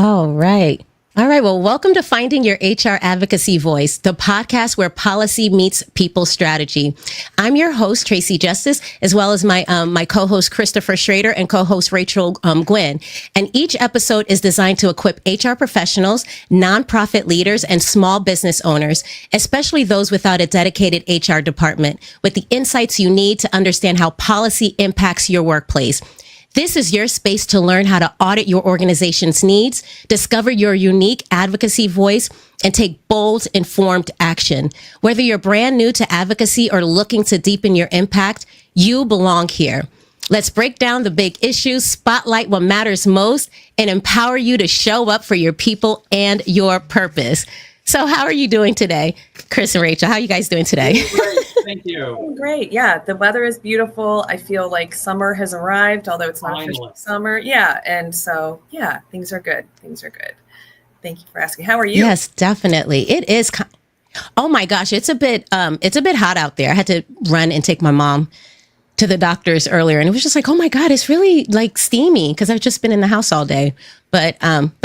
All right. All right. Well, welcome to Finding Your HR Advocacy Voice, the podcast where policy meets people strategy. I'm your host, Tracy Justice, as well as my co-host, Christopher Schrader, and co-host Rachel Guin. And each episode is designed to equip HR professionals, nonprofit leaders, and small business owners, especially those without a dedicated HR department, with the insights you need to understand how policy impacts your workplace. This is your space to learn how to audit your organization's needs, discover your unique advocacy voice, and take bold, informed action. Whether you're brand new to advocacy or looking to deepen your impact, you belong here. Let's break down the big issues, spotlight what matters most, and empower you to show up for your people and your purpose. So how are you doing today? Chris and Rachel, how are you guys doing today? Great. Thank you. Great. Yeah, the weather is beautiful. I feel like summer has arrived, although it's not officially summer. Yeah, and so, yeah, things are good. Things are good. Thank you for asking. How are you? Yes, definitely. It is. Oh my gosh, it's a bit hot out there. I had to run and take my mom to the doctor's earlier, and it was just like, oh my God, it's really like steamy because I've just been in the house all day. But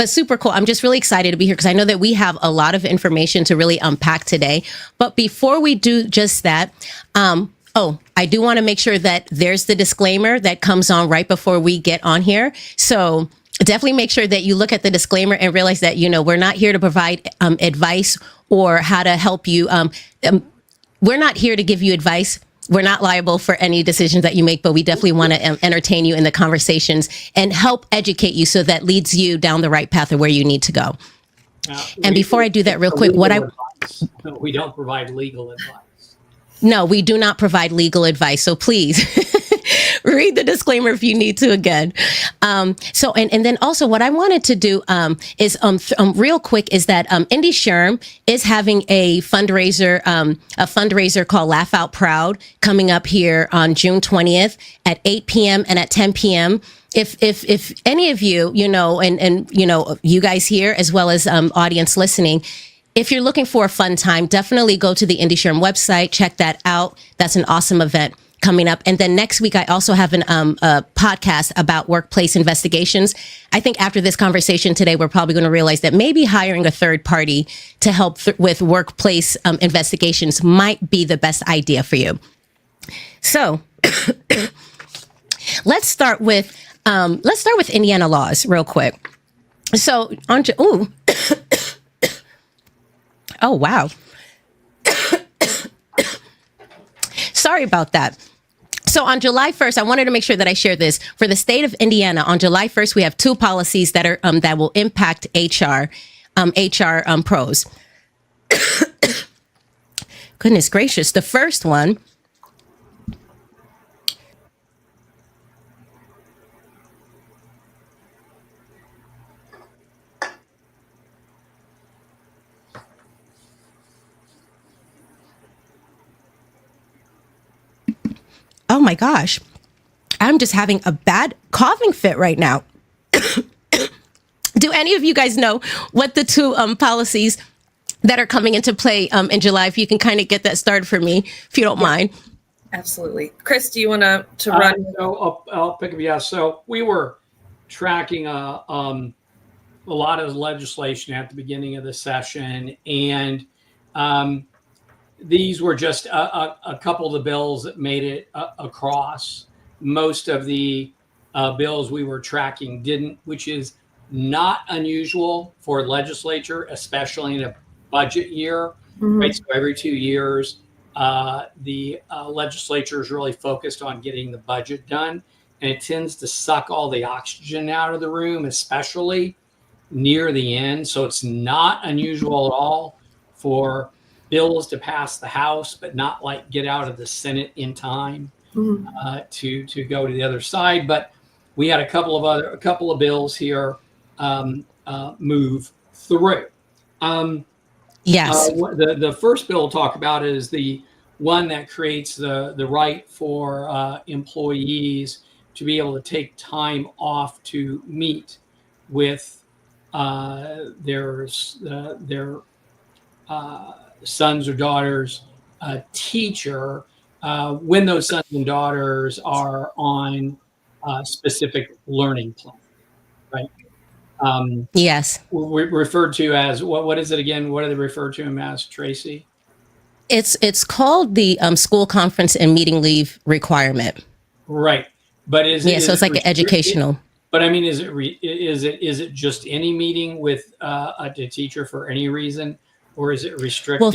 super cool. I'm just really excited to be here because I know that we have a lot of information to really unpack today. But before we do just that, I do want to make sure that there's the disclaimer that comes on right before we get on here. So definitely make sure that you look at the disclaimer and realize that, we're not here to provide advice or how to help you. We're not here to give you advice. We're not liable for any decisions that you make, but we definitely want to entertain you in the conversations and help educate you so that leads you down the right path of where you need to go. And before I do that real quick, we don't provide legal advice. No, we do not provide legal advice. So please read the disclaimer if you need to again. And then also what I wanted to do is real quick is that IndySHRM is having a fundraiser called Laugh Out Proud coming up here on June 20th at 8 p.m. and at 10 p.m. If any of you, you guys here as well as audience listening, if you're looking for a fun time, definitely go to the IndySHRM website, check that out. That's an awesome event coming up. And then next week, I also have a podcast about workplace investigations. I think after this conversation today, we're probably going to realize that maybe hiring a third party to help with workplace investigations might be the best idea for you. So let's start with Indiana laws real quick. So oh, wow. Sorry about that. So on July 1st, I wanted to make sure that I share this. For the state of Indiana, on July 1st, we have two policies that are that will impact HR pros. Goodness gracious. The first one. Oh my gosh, I'm just having a bad coughing fit right now. Do any of you guys know what the two policies that are coming into play in July? If you can kind of get that started for me, if you don't mind. Absolutely. Chris, do you want to run? So I'll pick up. Yeah. So we were tracking a lot of legislation at the beginning of the session, and these were just a couple of the bills that made it across. Most of the bills we were tracking didn't, which is not unusual for legislature, especially in a budget year. Mm-hmm. Right? So every 2 years, the legislature is really focused on getting the budget done, and it tends to suck all the oxygen out of the room, especially near the end. So it's not unusual at all for bills to pass the House, but not like get out of the Senate in time to go to the other side. But we had a couple of bills here move through. Yes. The first bill to talk about is the one that creates the right for employees to be able to take time off to meet with their sons or daughters teacher when those sons and daughters are on a specific learning plan, right? Yes. referred to as what is it again? What do they refer to him as, Tracy? It's called the school conference and meeting leave requirement. Right. But is so it's like an educational. But I mean, is it just any meeting with a teacher for any reason, or is it restricted? Well,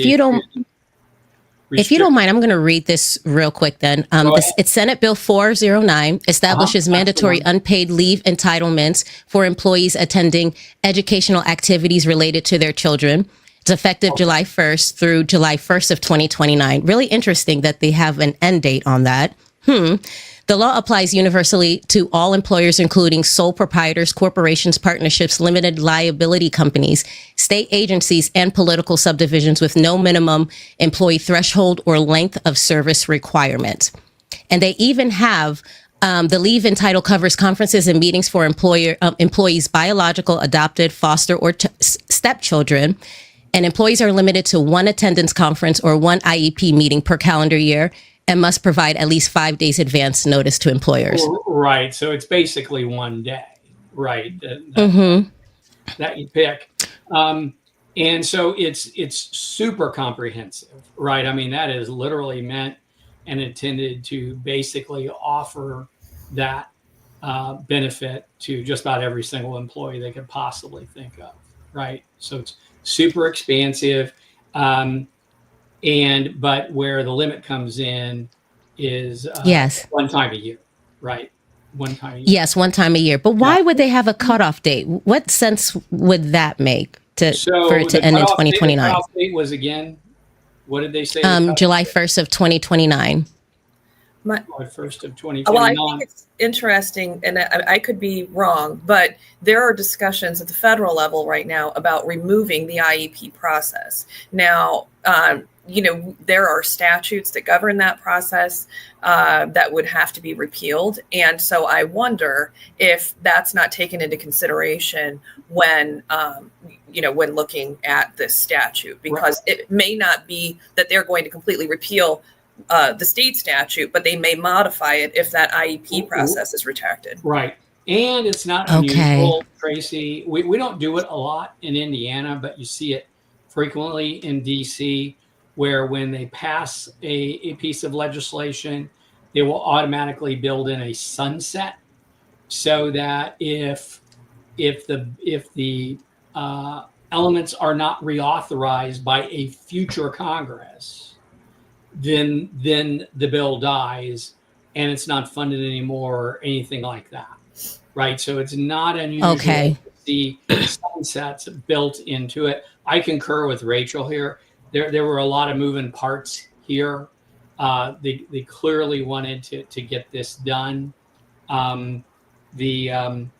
if you don't mind, I'm going to read this real quick then. It's Senate Bill 409, establishes mandatory unpaid leave entitlements for employees attending educational activities related to their children. It's effective July 1st through July 1st of 2029. Really interesting that they have an end date on that. The law applies universally to all employers, including sole proprietors, corporations, partnerships, limited liability companies, state agencies, and political subdivisions with no minimum employee threshold or length of service requirement. And they even have the leave entitled covers conferences and meetings for employees' biological, adopted, foster, or stepchildren. And employees are limited to one attendance conference or one IEP meeting per calendar year, and must provide at least 5 days advance notice to employers. Right. So it's basically one day, right? That you pick. And so it's super comprehensive, right? I mean, that is literally meant and intended to basically offer that benefit to just about every single employee they could possibly think of, right? So it's super expansive. But where the limit comes in is one time a year, right? One time a year. Yes, one time a year. But why would they have a cutoff date? What sense would that make for it to end in 2029? The cutoff date was again, what did they say? July 1st of 2029. July 1st of 2029. Well, I think it's interesting, and I could be wrong, but there are discussions at the federal level right now about removing the IEP process. Now, there are statutes that govern that process that would have to be repealed. And so I wonder if that's not taken into consideration when looking at this statute, because it may not be that they're going to completely repeal the state statute, but they may modify it if that IEP process is retracted. Right. And it's not unusual, Tracy. We don't do it a lot in Indiana, but you see it frequently in DC, where when they pass a piece of legislation, they will automatically build in a sunset, so that if the elements are not reauthorized by a future Congress, then the bill dies and it's not funded anymore or anything like that, right? So it's not unusual to see sunsets built into it. I concur with Rachel here. There were a lot of moving parts here. They clearly wanted to get this done. I can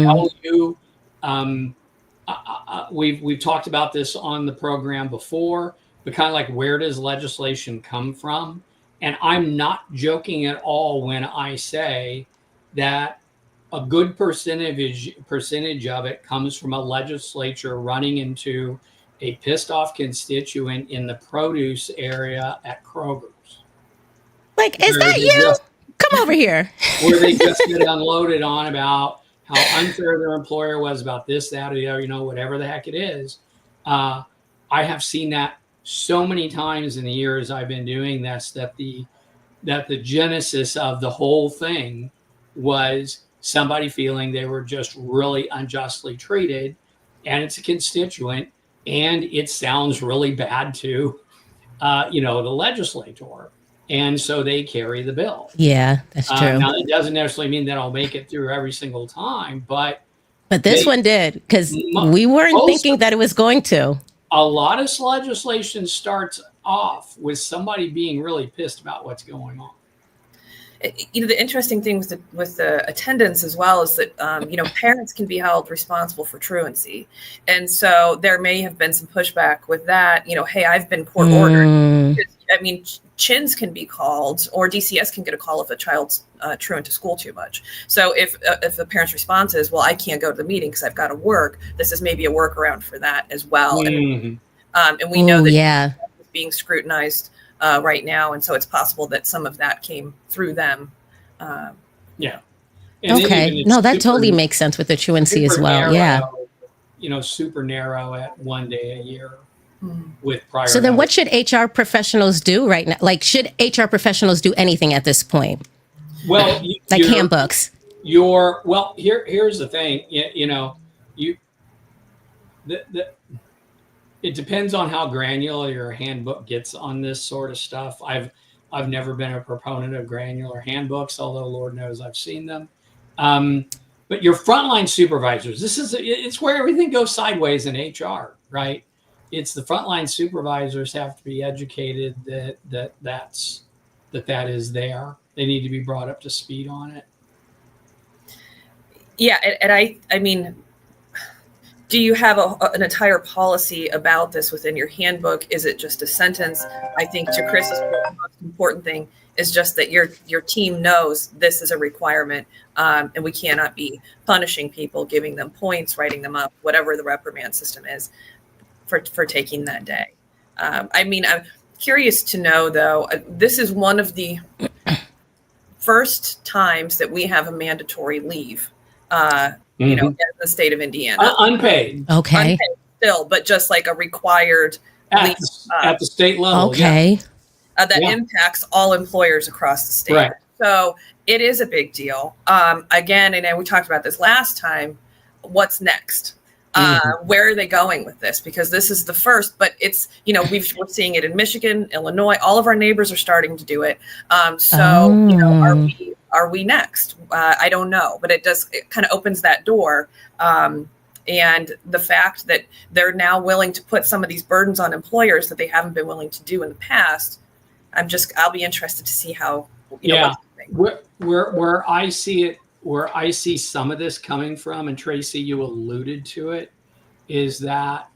tell you, we've talked about this on the program before, but kind of like, where does legislation come from? And I'm not joking at all when I say that a good percentage of it comes from a legislature running into a pissed off constituent in the produce area at Kroger's. Like, is that you? Come over here. Where they just get unloaded on about how unfair their employer was about this, that, or the other, whatever the heck it is. I have seen that so many times in the years I've been doing this, that the genesis of the whole thing was somebody feeling they were just really unjustly treated, and it's a constituent, and it sounds really bad to, the legislator. And so they carry the bill. Yeah, that's true. Now, it doesn't necessarily mean that I'll make it through every single time, but this one did, because we weren't thinking that it was going to. A lot of legislation starts off with somebody being really pissed about what's going on. The interesting thing with the attendance as well is that, parents can be held responsible for truancy. And so there may have been some pushback with that, hey, I've been court ordered. I mean, chins can be called, or DCS can get a call if a child's truant to school too much. So if the parent's response is, well, I can't go to the meeting because I've got to work, this is maybe a workaround for that as well. And we know that it's being scrutinized right now. And so it's possible that some of that came through them. And then Okay. even it's No, that super- totally makes sense with the truancy as super well. narrow, Yeah. Super narrow at 1 day a year with prior. So then notice. what should HR professionals do right now? Like, should HR professionals do anything at this point? Well, Like handbooks? Here's the thing. It depends on how granular your handbook gets on this sort of stuff. I've never been a proponent of granular handbooks, although Lord knows I've seen them. But your frontline supervisors, it's where everything goes sideways in HR, right? It's the frontline supervisors have to be educated that is there. They need to be brought up to speed on it. Yeah, and I mean, do you have an entire policy about this within your handbook? Is it just a sentence? I think to Chris's point, the most important thing is just that your team knows this is a requirement, and we cannot be punishing people, giving them points, writing them up, whatever the reprimand system is for taking that day. I mean, I'm curious to know, though, this is one of the first times that we have a mandatory leave, in the state of Indiana. Unpaid. Okay. Unpaid still, but just like a required leave. At the state level. Okay. That impacts all employers across the state. Right. So it is a big deal. Again, and we talked about this last time, what's next? Where are they going with this? Because this is the first, but it's, we're seeing it in Michigan, Illinois, all of our neighbors are starting to do it. Are we next? I don't know, but it kind of opens that door. And the fact that they're now willing to put some of these burdens on employers that they haven't been willing to do in the past, I'll be interested to see how, where I see it, where I see some of this coming from, and Tracy, you alluded to it, is that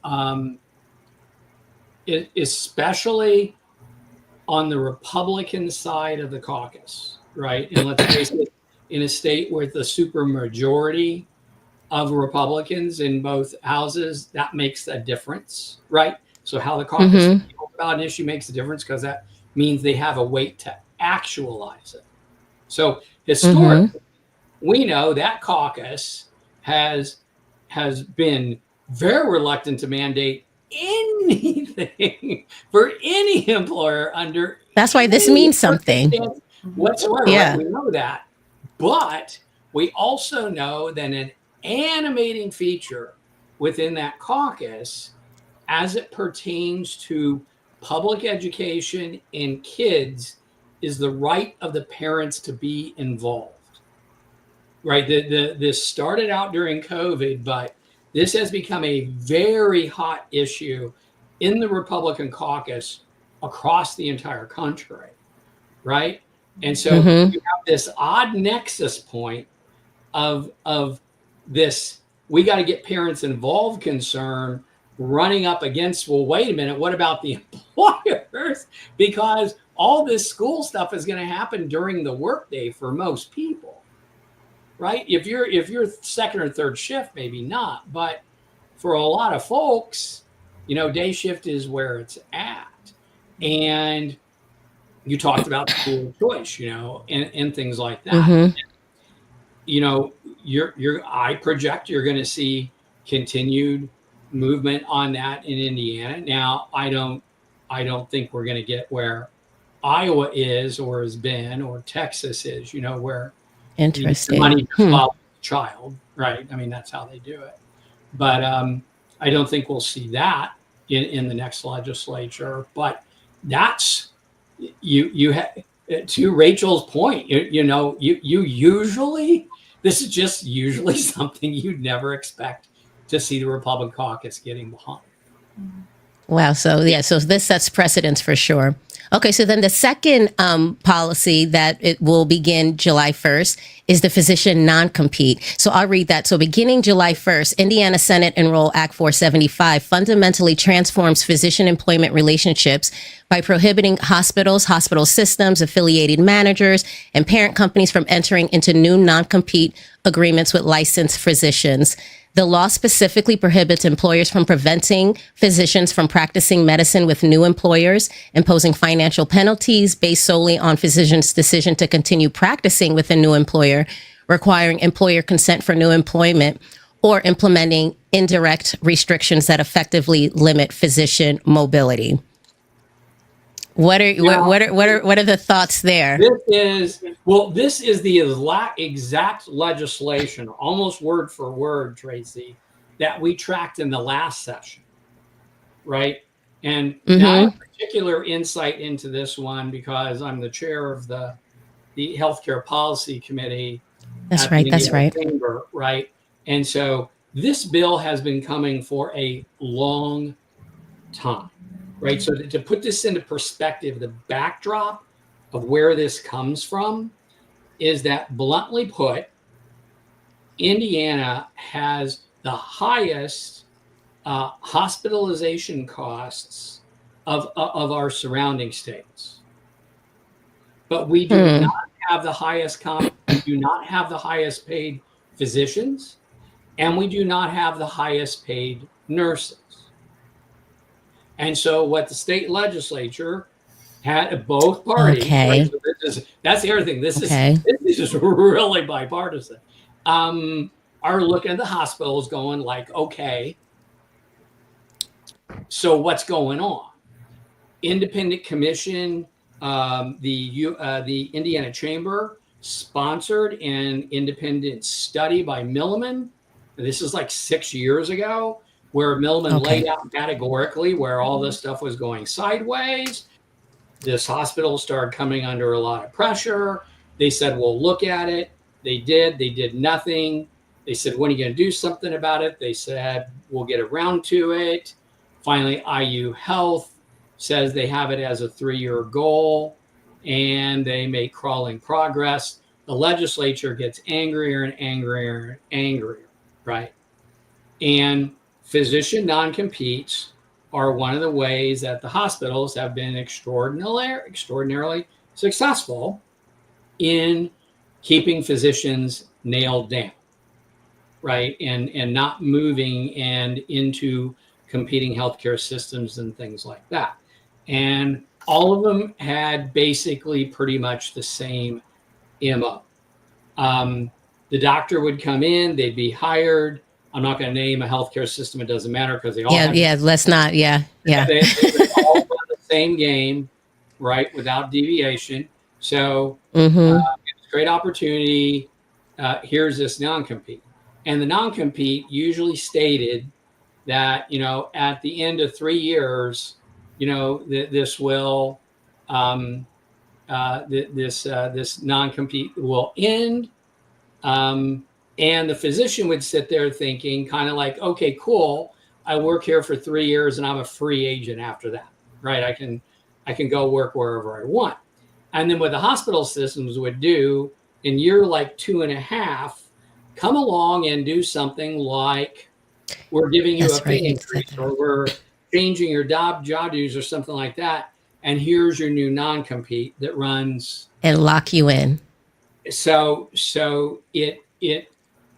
especially on the Republican side of the caucus, right? And let's face it, in a state with a super majority of Republicans in both houses, that makes a difference, right? So how the caucus feels about an issue makes a difference, because that means they have a weight to actualize it. So historically, we know that caucus has been very reluctant to mandate anything for any employer under. That's why this means something whatsoever. Yeah. Right? We know that, but we also know that an animating feature within that caucus, as it pertains to public education and kids, is the right of the parents to be involved. Right. This started out during COVID, but this has become a very hot issue in the Republican caucus across the entire country. Right. And so you have this odd nexus point of this, we got to get parents involved concern running up against, well, wait a minute, what about the employers? Because all this school stuff is going to happen during the workday for most people. Right? If you're second or third shift, maybe not. But for a lot of folks, day shift is where it's at. And you talked about school choice, and things like that. I project you're going to see continued movement on that in Indiana. Now, I don't think we're going to get where Iowa is or has been, or Texas is, where interesting money to follow the child, right? I mean, that's how they do it. But I don't think we'll see that in the next legislature. But that's you to Rachel's point. You usually, this is just usually something you'd never expect to see the Republican caucus getting behind. Wow. So this sets precedence for sure. Okay, so then the second policy that it will begin July 1st is the physician non-compete. So I'll read that. So beginning July 1st, Indiana Senate Enroll Act 475 fundamentally transforms physician employment relationships by prohibiting hospitals, hospital systems, affiliated managers, and parent companies from entering into new non-compete agreements with licensed physicians. The law specifically prohibits employers from preventing physicians from practicing medicine with new employers, imposing financial penalties based solely on physicians' decision to continue practicing with a new employer, requiring employer consent for new employment, or implementing indirect restrictions that effectively limit physician mobility. What are the thoughts there? This is the exact legislation, almost word for word, Tracy, that we tracked in the last session, right? And now I have particular insight into this one because I'm the chair of the Healthcare Policy Committee. That's right. That's right. Chamber, right? And so this bill has been coming for a long time, right? So to put this into perspective, the backdrop of where this comes from is that, bluntly put, Indiana has the highest hospitalization costs of our surrounding states, but we do not have the highest we do not have the highest paid physicians, and we do not have the highest paid nurses. And so what the state legislature had, both parties, right, so that's the other thing. This is really bipartisan. Are looking at the hospitals going like, okay, so what's going on? Independent commission, the Indiana Chamber sponsored an independent study by Milliman. This is like 6 years ago, where Milliman laid out categorically where all this stuff was going sideways. This hospital started coming under a lot of pressure. They said, well, look at it. They did nothing. They said, when are you going to do something about it? They said, we'll get around to it. Finally, IU Health says they have it as a 3-year goal, and they make crawling progress. The legislature gets angrier and angrier and angrier, right? And physician non-competes are one of the ways that the hospitals have been extraordinarily successful in keeping physicians nailed down, right? And not moving and into competing healthcare systems and things like that. And all of them had basically pretty much the same MO. The doctor would come in, they'd be hired. I'm not going to name a healthcare system. It doesn't matter because they all let's not. They would all run the same game, right, without deviation. So it's a great opportunity. Here's this non-compete. And the non-compete usually stated that, at the end of 3 years, this will, this non-compete will end. And the physician would sit there thinking kind of like, okay, cool. I work here for 3 years and I'm a free agent after that, right? I can go work wherever I want. And then what the hospital systems would do in year like 2.5, come along and do something like, we're giving you a pay increase, or we're changing your job duties or something like that. And here's your new non-compete that runs. And lock you in. So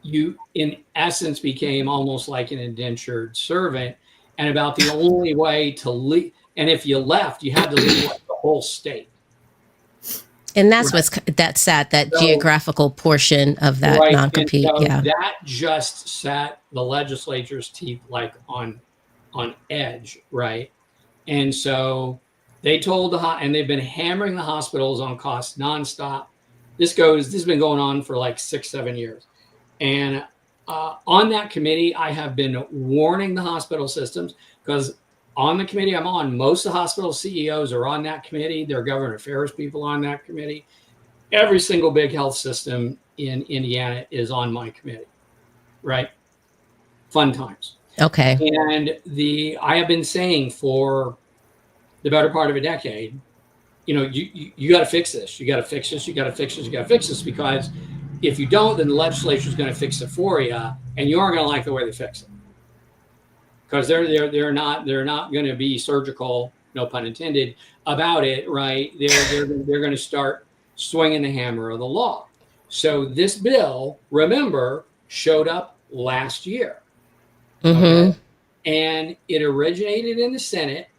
you in essence became almost like an indentured servant, and about the only way to leave. And if you left, you had to leave like the whole state. And that's that's sad, that geographical portion of that non-compete. So that just set the legislature's teeth like on edge, right? And so they told and they've been hammering the hospitals on costs nonstop. This has been going on for like 6-7 years. And on that committee, I have been warning the hospital systems, because on the committee I'm on, most of the hospital CEOs are on that committee. There are government affairs people on that committee. Every single big health system in Indiana is on my committee, right? Fun times. Okay. And I have been saying for the better part of a decade, you got to fix this. You got to fix this. You got to fix this. You got to fix this, because if you don't, then the legislature is going to fix it for you, and you aren't going to like the way they fix it, because they're not going to be surgical, no pun intended, about it, right? They're going to start swinging the hammer of the law. So this bill, remember, showed up last year, okay? And it originated in the Senate,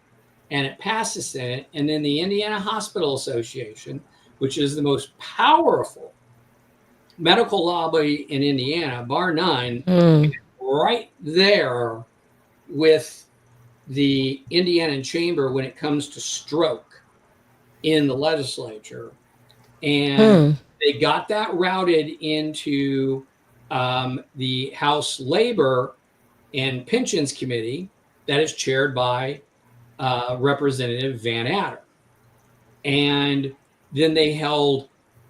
and it passed the Senate, and then the Indiana Hospital Association, which is the most powerful medical lobby in Indiana, bar none, right there with the Indiana Chamber when it comes to stroke in the legislature. And they got that routed into the House Labor and Pensions Committee that is chaired by Representative Van Adder. And then they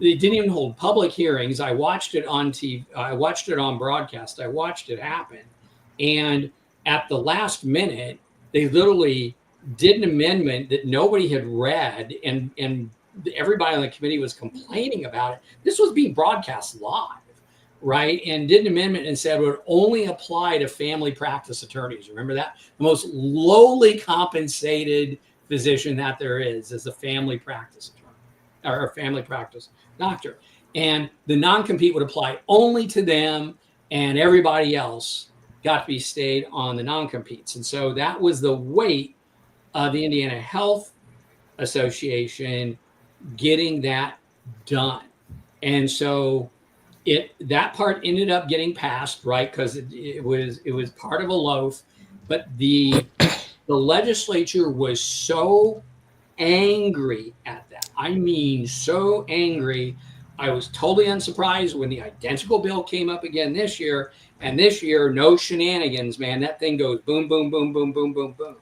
didn't even hold public hearings. I watched it on TV. I watched it on broadcast. I watched it happen. And at the last minute, they literally did an amendment that nobody had read, and everybody on the committee was complaining about it. This was being broadcast live, right? And did an amendment and said it would only apply to family practice attorneys. Remember that? The most lowly compensated physician that there is a family practice attorney or a family practice doctor. And the non-compete would apply only to them, and everybody else got to be stayed on the non-competes. And so that was the weight of the Indiana Health Association getting that done. And so that part ended up getting passed, right? Because it was part of a loaf, but the legislature was so angry at that. I mean, so angry. I was totally unsurprised when the identical bill came up again this year. And this year, no shenanigans, man. That thing goes boom, boom, boom, boom, boom, boom, boom.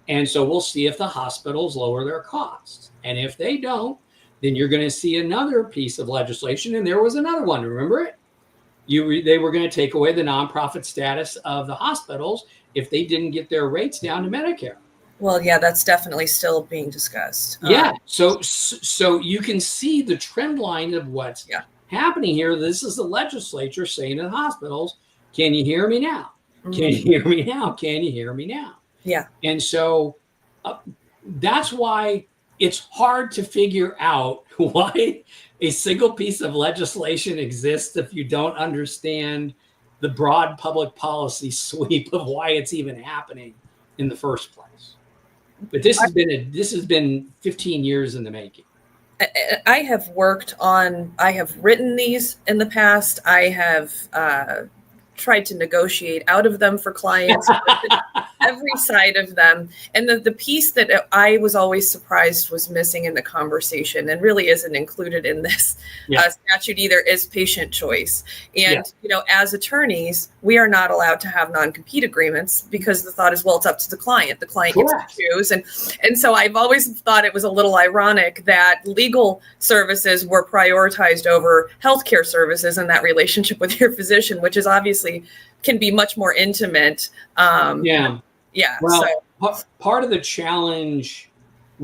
And so we'll see if the hospitals lower their costs. And if they don't, then you're going to see another piece of legislation. And there was another one, remember it? They were going to take away the nonprofit status of the hospitals if they didn't get their rates down to Medicare. Well, yeah, that's definitely still being discussed. Yeah. So you can see the trend line of what's happening here. This is the legislature saying to the hospitals, can you hear me now? Can you hear me now? Can you hear me now? Yeah. And so that's why it's hard to figure out why a single piece of legislation exists if you don't understand the broad public policy sweep of why it's even happening in the first place. But this has been 15 years in the making. I have written these in the past. I have tried to negotiate out of them for clients, every side of them. And the piece that I was always surprised was missing in the conversation and really isn't included in this statute either is patient choice. And, as attorneys, we are not allowed to have non-compete agreements because the thought is, well, it's up to the client. The client gets to choose. And so I've always thought it was a little ironic that legal services were prioritized over healthcare services in that relationship with your physician, which is obviously can be much more intimate. Well, part of the challenge,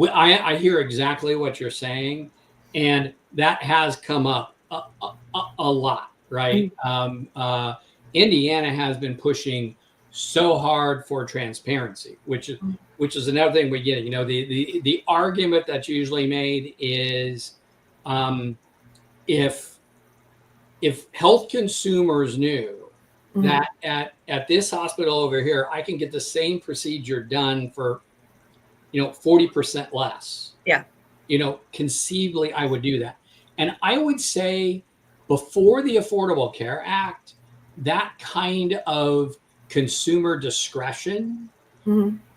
I hear exactly what you're saying, and that has come up a lot, right? Indiana has been pushing so hard for transparency, which is another thing we get. The argument that's usually made is if health consumers knew that at this hospital over here, I can get the same procedure done for, 40% less. Yeah. Conceivably, I would do that. And I would say before the Affordable Care Act, that kind of consumer discretion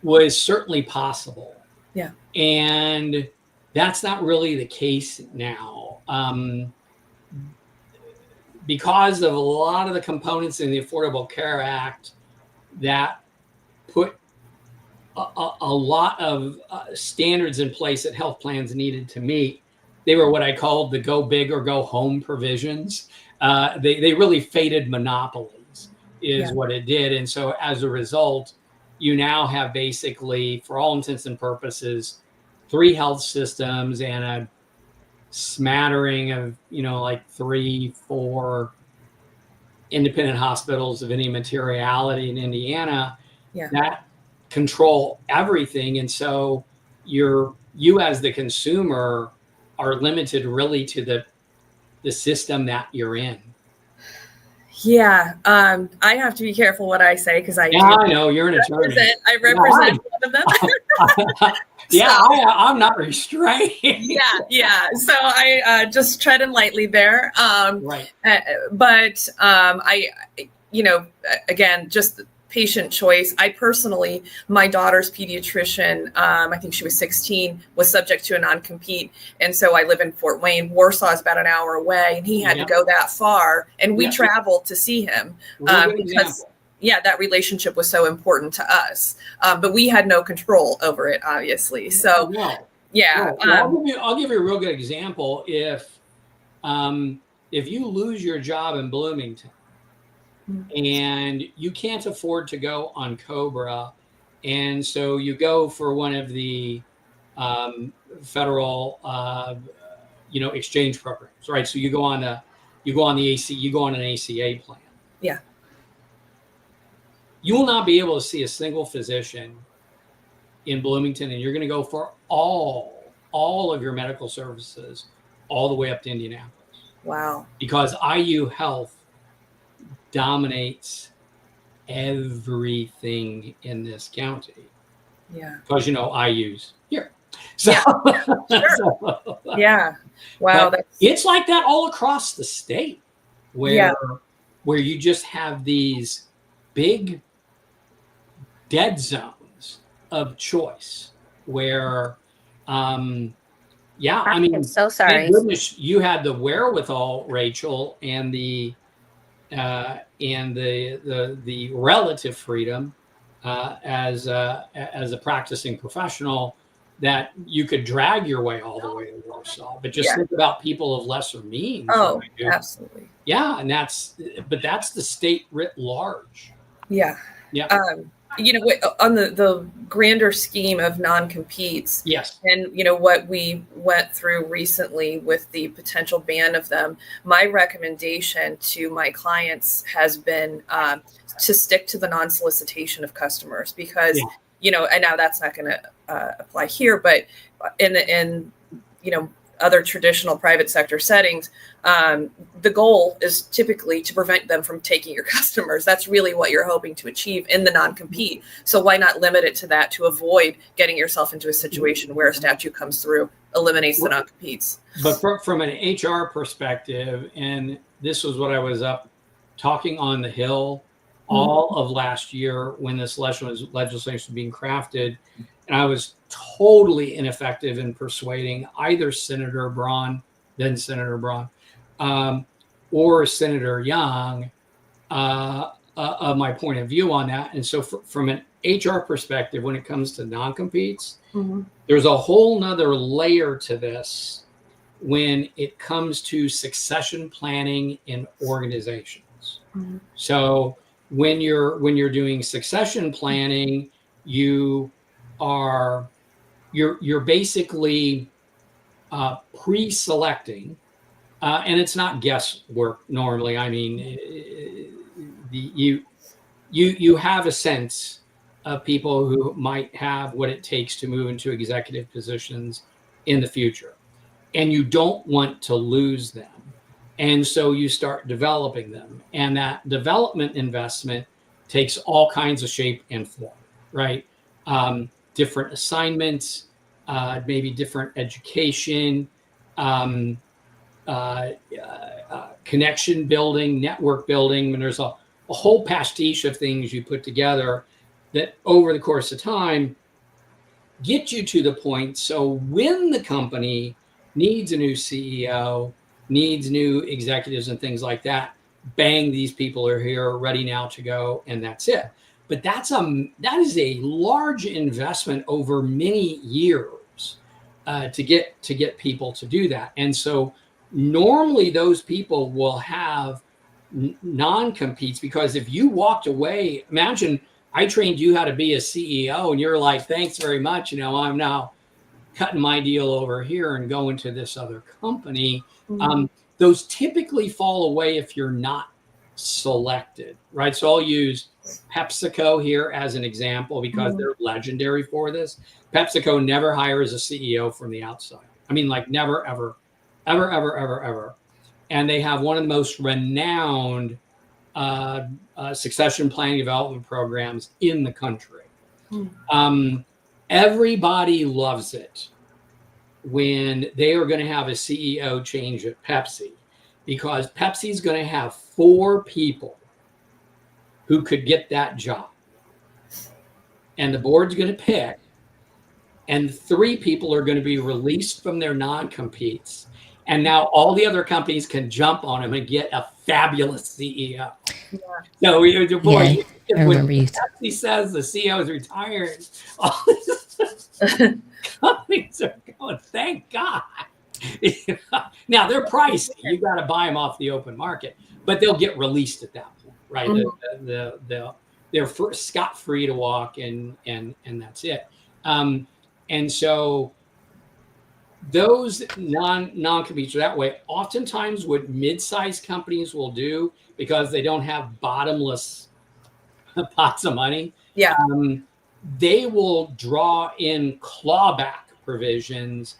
was certainly possible. Yeah. And that's not really the case now. Because of a lot of the components in the Affordable Care Act that put a lot of standards in place that health plans needed to meet, they were what I called the go big or go home provisions. They really faded monopolies is what it did. And so as a result, you now have basically, for all intents and purposes, 3 health systems and a smattering of, 3-4 independent hospitals of any materiality in Indiana that control everything. And so you as the consumer are limited really to the system that you're in. Yeah. I have to be careful what I say because I know you're an attorney. I represent one of them. Yeah, So, I'm not restrained. yeah. So I just treading lightly there. Right. But again, just patient choice. I personally, my daughter's pediatrician, I think she was 16, was subject to a non-compete. And so I live in Fort Wayne. Warsaw is about an hour away, and he had to go that far. And we traveled to see him because, example. yeah, that relationship was so important to us. But we had no control over it, obviously. So, yeah. Well, I'll give you a real good example. If you lose your job in Bloomington, and you can't afford to go on COBRA, and so you go for one of the federal, exchange programs, right? So you go on an ACA plan. Yeah. You will not be able to see a single physician in Bloomington, and you're going to go for all of your medical services all the way up to Indianapolis. Wow. Because IU Health dominates everything in this county. Yeah. Because IU's here. So, yeah. Sure. Yeah. Wow. It's like that all across the state where you just have these big dead zones of choice where I'm so sorry. Thank goodness you had the wherewithal, Rachel, and the relative freedom as a practicing professional that you could drag your way all the way to Warsaw. But just think about people of lesser means. Oh, absolutely. Yeah, and that's the state writ large. Yeah. Yeah. On the grander scheme of non-competes, yes, and what we went through recently with the potential ban of them, my recommendation to my clients has been to stick to the non-solicitation of customers, because and now that's not going to apply here, but in other traditional private sector settings, the goal is typically to prevent them from taking your customers. That's really what you're hoping to achieve in the non-compete. So why not limit it to that, to avoid getting yourself into a situation where a statute comes through, eliminates the non-competes. But from an HR perspective, and this was what I was up talking on the Hill all of last year when this legislation was being crafted, and I was totally ineffective in persuading either Senator Braun, then Senator Braun, or Senator Young of my point of view on that. And so from an HR perspective, when it comes to non-competes, there's a whole nother layer to this when it comes to succession planning in organizations. So when you're doing succession planning, you're basically pre-selecting, and it's not guesswork normally. I mean, you have a sense of people who might have what it takes to move into executive positions in the future, and you don't want to lose them. And so you start developing them, and that development investment takes all kinds of shape and form, right? Different assignments, maybe different education, connection building, network building. And there's a whole pastiche of things you put together that over the course of time get you to the point. So when the company needs a new CEO, needs new executives and things like that, bang, these people are here, ready now to go, and that's it. But that is a large investment over many years to get people to do that. And so normally those people will have non-competes, because if you walked away, imagine I trained you how to be a CEO and you're like, thanks very much, I'm now cutting my deal over here and going to this other company. Those typically fall away if you're not selected, right? So I'll use PepsiCo here as an example because they're legendary for this. PepsiCo never hires a CEO from the outside. I mean, like never, ever, ever, ever, ever, ever. And they have one of the most renowned succession planning development programs in the country. Everybody loves it when they are going to have a CEO change at Pepsi, because Pepsi's going to have 4 people who could get that job. And the board's going to pick, and 3 people are going to be released from their non-competes. And now all the other companies can jump on them and get a fabulous CEO. Yeah. So when Pepsi says the CEO is retiring, all these companies are going, thank God. Now they're pricey. You got to buy them off the open market, but they'll get released at that point, right? Mm-hmm. They're scot-free to walk, and that's it. And so those non-competes are that way. Oftentimes what mid-sized companies will do, because they don't have bottomless pots of money, they will draw in clawback provisions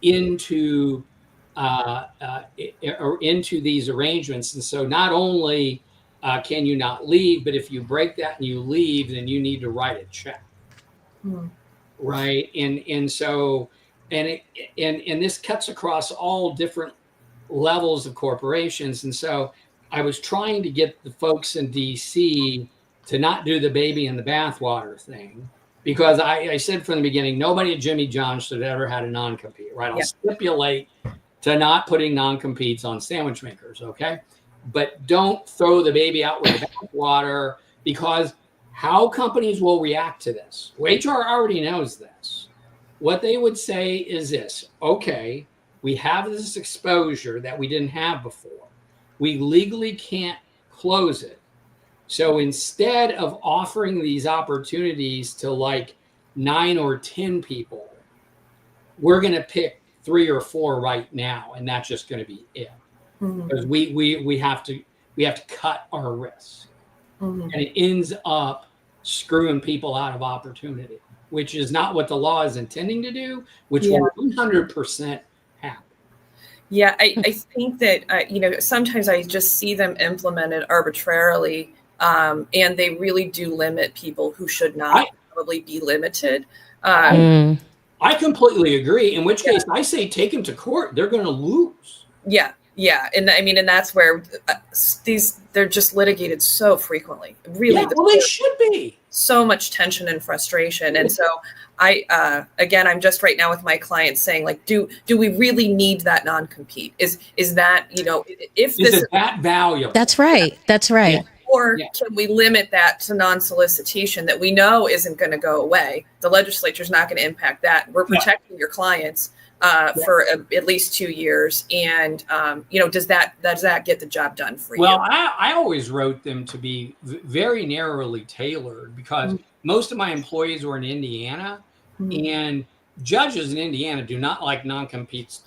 into these arrangements. And so not only can you not leave, but if you break that and you leave, then you need to write a check. Mm. Right. And so this cuts across all different levels of corporations. And so I was trying to get the folks in DC to not do the baby in the bathwater thing, because I said from the beginning, nobody at Jimmy John's should have ever had a non-compete, right? I'll stipulate to not putting non-competes on sandwich makers, okay? But don't throw the baby out with the bathwater, because how companies will react to this. Well, HR already knows this. What they would say is this: okay, we have this exposure that we didn't have before. We legally can't close it. So instead of offering these opportunities to like 9 or 10 people, we're going to pick 3 or 4 right now, and that's just going to be it. Mm-hmm. Because we have to cut our risks. Mm-hmm. And it ends up screwing people out of opportunity, which is not what the law is intending to do, which will 100% happen. Yeah, I think that, sometimes I just see them implemented arbitrarily, and they really do limit people who should not probably be limited. I completely agree, in which case I say take them to court. They're going to lose. Yeah. Yeah. And I mean, and that's where they're just litigated so frequently. Really. Well, they should be. So much tension and frustration. And so again, I'm just right now with my clients saying, like, do we really need that non-compete? Is that, if this is that valuable? That's right. That's right. Yeah. Or can we limit that to non-solicitation that we know isn't going to go away? The legislature's not going to impact that. We're protecting your clients for at least 2 years. And, does that get the job done for you? Well, I always wrote them to be very narrowly tailored, because most of my employees were in Indiana, and judges in Indiana do not like non-competes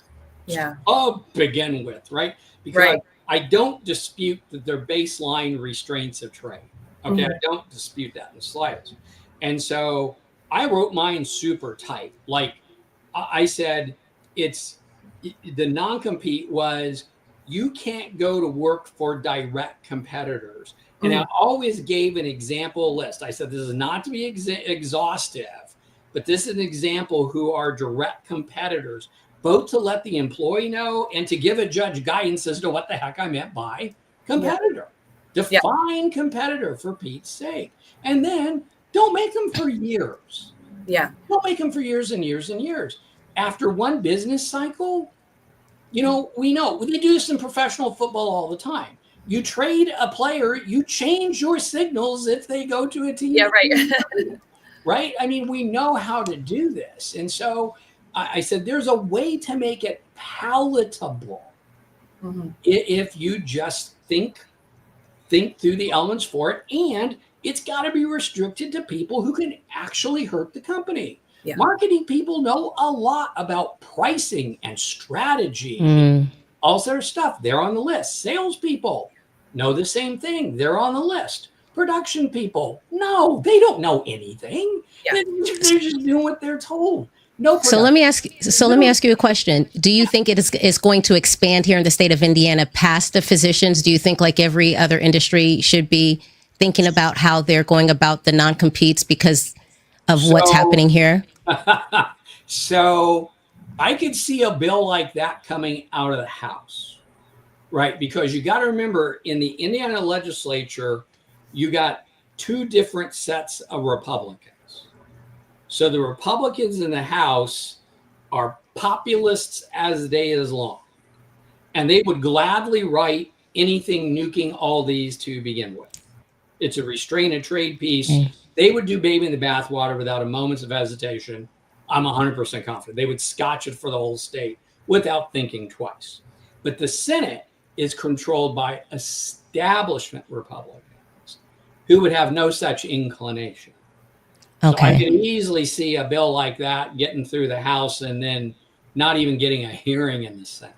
to begin with, right? Because I don't dispute that they're baseline restraints of trade. Okay, I don't dispute that in the slightest. And so I wrote mine super tight. Like I said, the non-compete was, you can't go to work for direct competitors. And I always gave an example list. I said, this is not to be exhaustive, but this is an example who are direct competitors, both to let the employee know and to give a judge guidance as to what the heck I meant by competitor. Define competitor, for Pete's sake. And then don't make them for years. Yeah. Don't make them for years and years and years. After one business cycle, we know they do this in professional football all the time. You trade a player, you change your signals if they go to a team. Yeah, right. Right? I mean, we know how to do this. And so I said, there's a way to make it palatable if you just think through the elements for it. And it's got to be restricted to people who can actually hurt the company. Yeah. Marketing people know a lot about pricing and strategy, all sort of stuff. They're on the list. Salespeople know the same thing. They're on the list. Production people, no, they don't know anything. Yeah. They're just doing what they're told. No. So let me ask you a question. Do you think it is going to expand here in the state of Indiana past the physicians? Do you think, like every other industry, should be thinking about how they're going about the non-competes? Because of what's happening here? So I could see a bill like that coming out of the House, right? Because you got to remember, in the Indiana legislature, you got two different sets of Republicans. So the Republicans in the House are populists as day is long, and they would gladly write anything nuking all these to begin with. It's a restraint and trade piece. They would do baby in the bathwater without a moment's of hesitation. I'm 100% confident. They would scotch it for the whole state without thinking twice. But the Senate is controlled by establishment Republicans who would have no such inclination. Okay. So I can easily see a bill like that getting through the House and then not even getting a hearing in the Senate.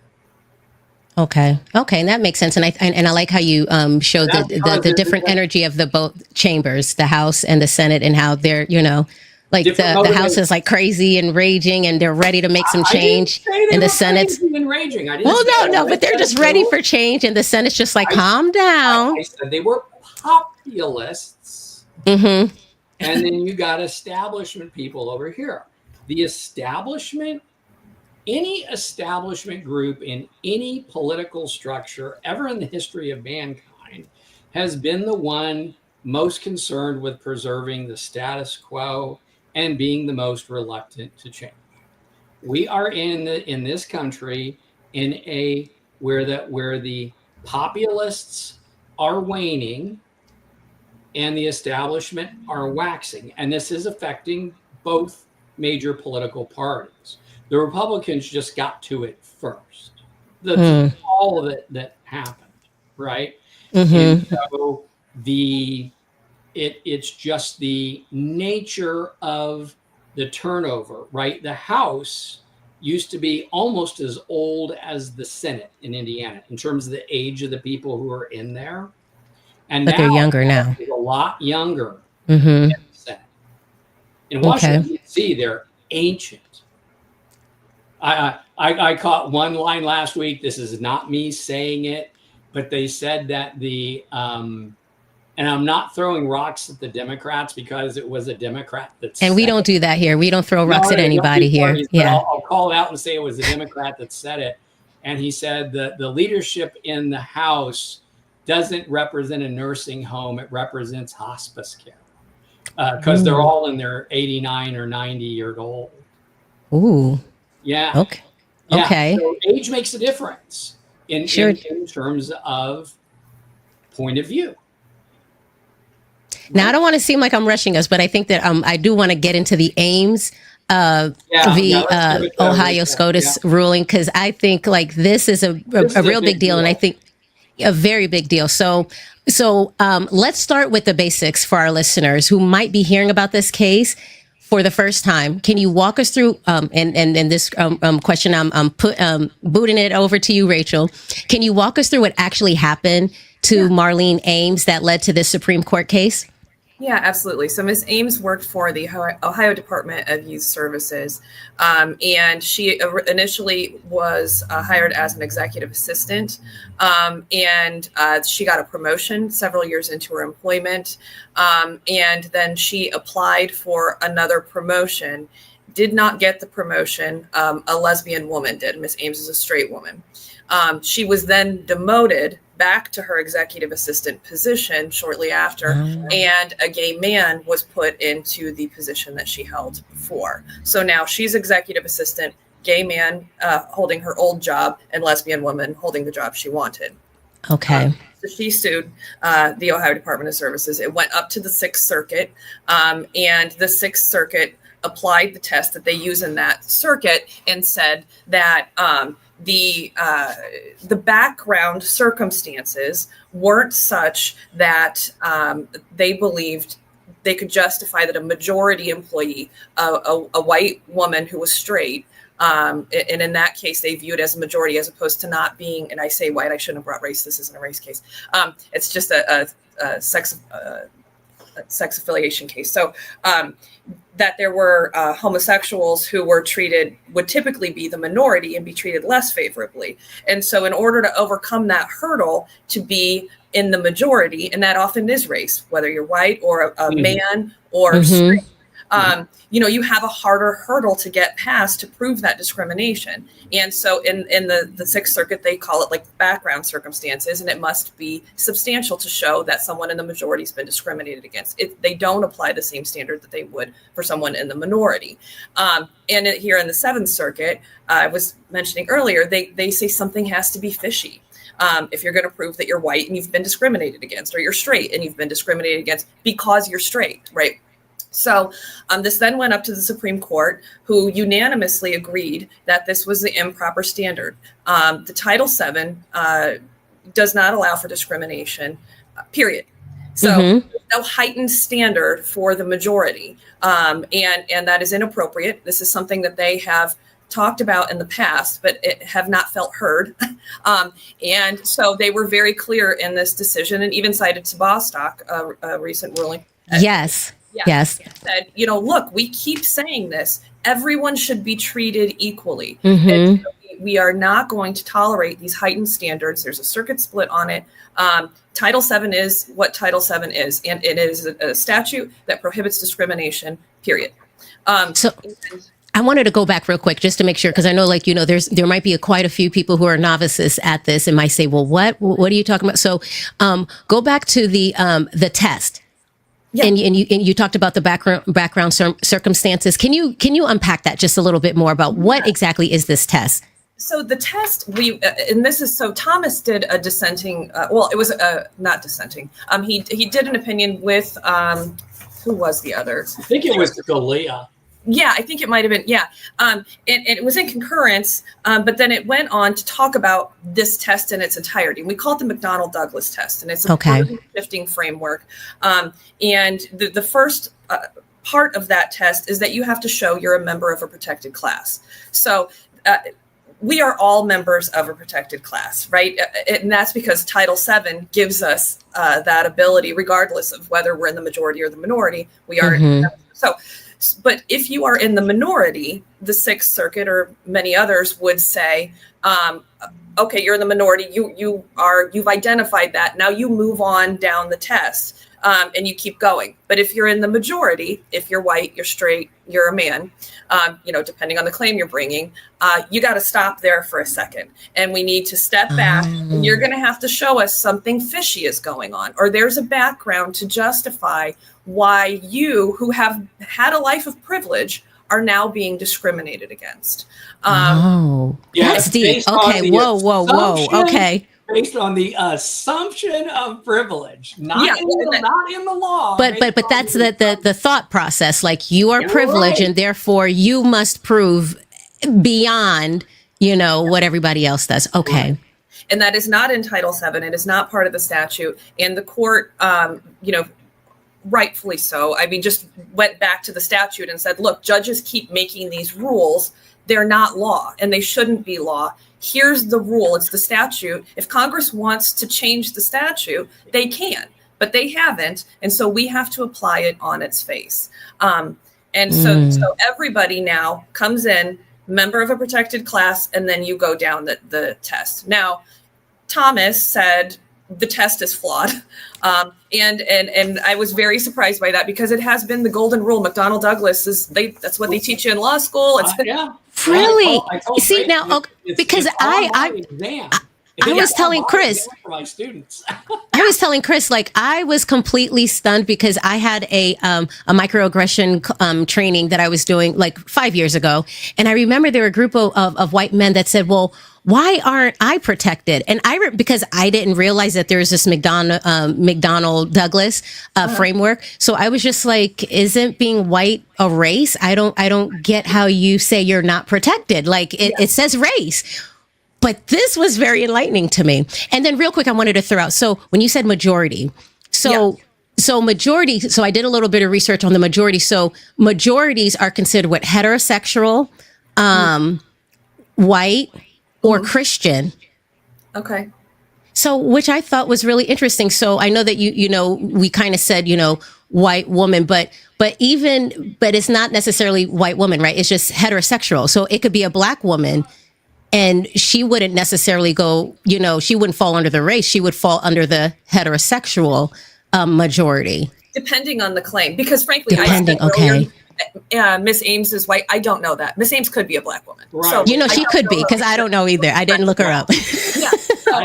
Okay, and that makes sense, and I like how you showed the different energy of the both chambers, the House and the Senate, and how they're, like the House is like crazy and raging, and they're ready to make some change, and the Senate's and raging. But they're just ready for change, and the Senate's just like, calm down. I said they were populists, mm-hmm. And then you got establishment people over here. The establishment. Any establishment group in any political structure ever in the history of mankind has been the one most concerned with preserving the status quo and being the most reluctant to change. We are in this country where the populists are waning and the establishment are waxing, and this is affecting both major political parties. The Republicans just got to it first. That's all of it that happened, right? Mm-hmm. And so it's just the nature of the turnover, right? The House used to be almost as old as the Senate in Indiana in terms of the age of the people who are in there. And but they're younger now. They're a lot younger mm-hmm. than the Senate. In Washington, D.C., they're ancient. I caught one line last week. This is not me saying it, but they said that and I'm not throwing rocks at the Democrats because it was a Democrat that and we don't do that here. We don't throw rocks at anybody here. Parties, yeah, I'll call it out and say it was a Democrat that said it. And he said that the leadership in the House doesn't represent a nursing home; it represents hospice care because they're all in their 89 or 90 years old. Ooh. Yeah. Okay. Yeah. Okay. So age makes a difference in terms of point of view. Now, I don't want to seem like I'm rushing us, but I think that I do want to get into the Ames Ohio SCOTUS ruling, because I think like this is a real big deal, and I think a very big deal. So let's start with the basics for our listeners who might be hearing about this case for the first time. Can you walk us through, and this question, I'm booting it over to you, Rachel. Can you walk us through what actually happened to Marlene Ames that led to this Supreme Court case? Yeah, absolutely. So Ms. Ames worked for the Ohio Department of Youth Services, and she initially was hired as an executive assistant, and she got a promotion several years into her employment, and then she applied for another promotion, did not get the promotion. A lesbian woman did. Ms. Ames is a straight woman. She was then demoted back to her executive assistant position shortly after, and a gay man was put into the position that she held before. So now she's executive assistant, gay man holding her old job, and lesbian woman holding the job she wanted. Okay. So she sued the Ohio Department of Services. It went up to the Sixth Circuit, and the Sixth Circuit applied the test that they use in that circuit and said that the background circumstances weren't such that they believed they could justify that a majority employee, a white woman who was straight, and in that case, they viewed as a majority as opposed to not being, and I say white, I shouldn't have brought race, this isn't a race case. It's just a sex affiliation case. So that there were homosexuals who would typically be the minority and be treated less favorably. And so in order to overcome that hurdle to be in the majority, and that often is race, whether you're white or a man or straight, You have a harder hurdle to get past to prove that discrimination. And so in the Sixth Circuit, they call it like background circumstances, and it must be substantial to show that someone in the majority has been discriminated against. They don't apply the same standard that they would for someone in the minority. Here in the Seventh Circuit, I was mentioning earlier, they say something has to be fishy. If you're going to prove that you're white and you've been discriminated against, or you're straight and you've been discriminated against because you're straight, right? So this then went up to the Supreme Court, who unanimously agreed that this was the improper standard. The Title VII does not allow for discrimination, period. So no heightened standard for the majority, and that is inappropriate. This is something that they have talked about in the past, but it have not felt heard. And so they were very clear in this decision, and even cited to Bostock, a recent ruling. Yes. Yes. Said, look, we keep saying this. Everyone should be treated equally. Mm-hmm. And so we are not going to tolerate these heightened standards. There's a circuit split on it. Title VII is what Title VII is, and it is a statute that prohibits discrimination, period. I wanted to go back real quick just to make sure, because I know, there might be quite a few people who are novices at this and might say, well, what are you talking about? So go back to the test. Yeah. And you talked about the background circumstances. Can you unpack that just a little bit more about what exactly is this test? So the test Thomas did a dissenting. It was not dissenting. He did an opinion with who was the other? I think it was Scalia. Yeah, I think it might have been. Yeah. And it was in concurrence, but then it went on to talk about this test in its entirety. We call it the McDonnell-Douglas test, and it's a burden shifting framework. And the first part of that test is that you have to show you're a member of a protected class. So we are all members of a protected class, right? And that's because Title VII gives us that ability, regardless of whether we're in the majority or the minority. We are. But if you are in the minority, the Sixth Circuit or many others would say, okay, you're in the minority. You've identified that. Now you move on down the test and you keep going. But if you're in the majority, if you're white, you're straight, you're a man, depending on the claim you're bringing, you got to stop there for a second. And we need to step back. And you're going to have to show us something fishy is going on, or there's a background to justify why you, who have had a life of privilege, are now being discriminated against. That's deep. Okay. Whoa. Okay. Based on the assumption of privilege, not in the law. But that's the thought process. Like, you are privileged, and therefore you must prove beyond, what everybody else does. Okay. Right. And that is not in Title VII. It is not part of the statute. And the court, rightfully so, just went back to the statute and said, look, judges keep making these rules. They're not law, and they shouldn't be law. Here's the rule. It's the statute. If Congress wants to change the statute, they can, but they haven't. And so we have to apply it on its face. So everybody now comes in, member of a protected class, and then you go down the test. Now, Thomas said the test is flawed. And I was very surprised by that, because it has been the golden rule. McDonnell-Douglas that's what they teach you in law school. Really? See, now, because I was telling Chris, I was telling Chris, I was completely stunned, because I had a microaggression training that I was doing 5 years ago. And I remember there were a group of white men that said, well, why aren't I protected? And because I didn't realize that there's this McDonnell-Douglas framework. So I was just like, isn't being white a race? I don't get how you say you're not protected. It says race. But this was very enlightening to me. And then real quick, I wanted to throw out, so when you said majority, so majority, so I did a little bit of research on the majority. So majorities are considered what? Heterosexual, white, or Christian. Okay. So, which I thought was really interesting. So I know that we kind of said, white woman, but it's not necessarily white woman, right? It's just heterosexual. So it could be a black woman, and she wouldn't necessarily go, she wouldn't fall under the race. She would fall under the heterosexual majority. Depending on the claim, because frankly, Miss Ames is white. I don't know that. Miss Ames could be a Black woman. Right. So she could be, because I don't know either. I didn't look her up. Yeah. So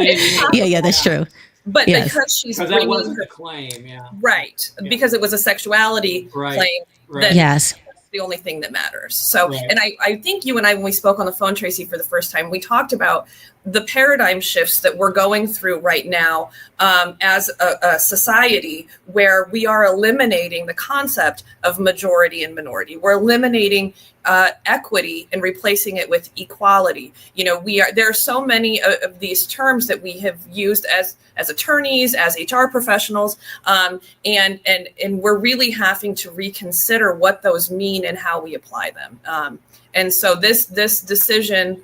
Yeah, that's true. But Yes. because she's Because that wasn't the claim, right, because it was a sexuality claim, then Yes. that's the only thing that matters. So, Right. and I think you and I, when we spoke on the phone, Tracy, for the first time, we talked about the paradigm shifts that we're going through right now as a society, where we are eliminating the concept of majority and minority. We're eliminating equity and replacing it with equality. There are so many of these terms that we have used as attorneys, as HR professionals, and we're really having to reconsider what those mean and how we apply them. And so this decision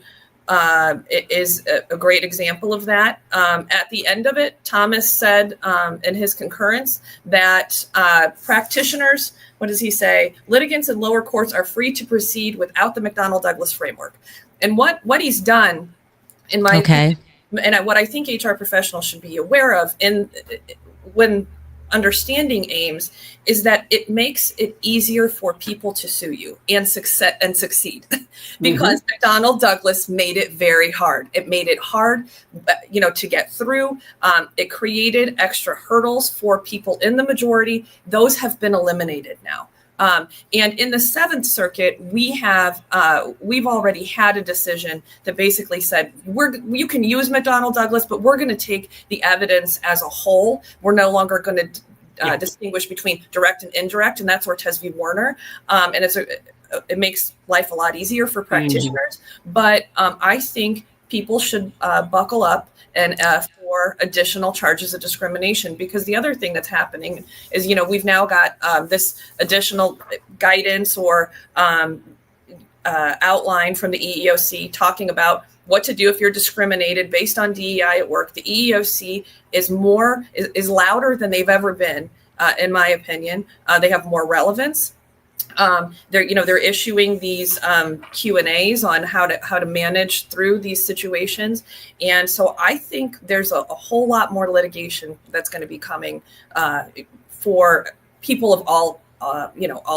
is a great example of that. At the end of it, Thomas said in his concurrence that practitioners, what does he say? Litigants in lower courts are free to proceed without the McDonnell-Douglas framework. And what he's done, in my opinion, and what I think HR professionals should be aware of when understanding Ames, is that it makes it easier for people to sue you and succeed because McDonnell Douglas made it very hard. It made it hard, to get through. It created extra hurdles for people in the majority. Those have been eliminated now. And in the Seventh Circuit, we've already had a decision that basically said you can use McDonnell Douglas, but we're going to take the evidence as a whole. We're no longer going to distinguish between direct and indirect, and that's Ortiz v. Warner. And it makes life a lot easier for practitioners. But I think people should buckle up and for additional charges of discrimination, because the other thing that's happening is, we've now got this additional guidance or outline from the EEOC talking about what to do if you're discriminated based on DEI at work. The EEOC is louder than they've ever been, in my opinion. They have more relevance. They're issuing these Q&As on how to manage through these situations. And so I think there's a whole lot more litigation that's going to be coming for people of all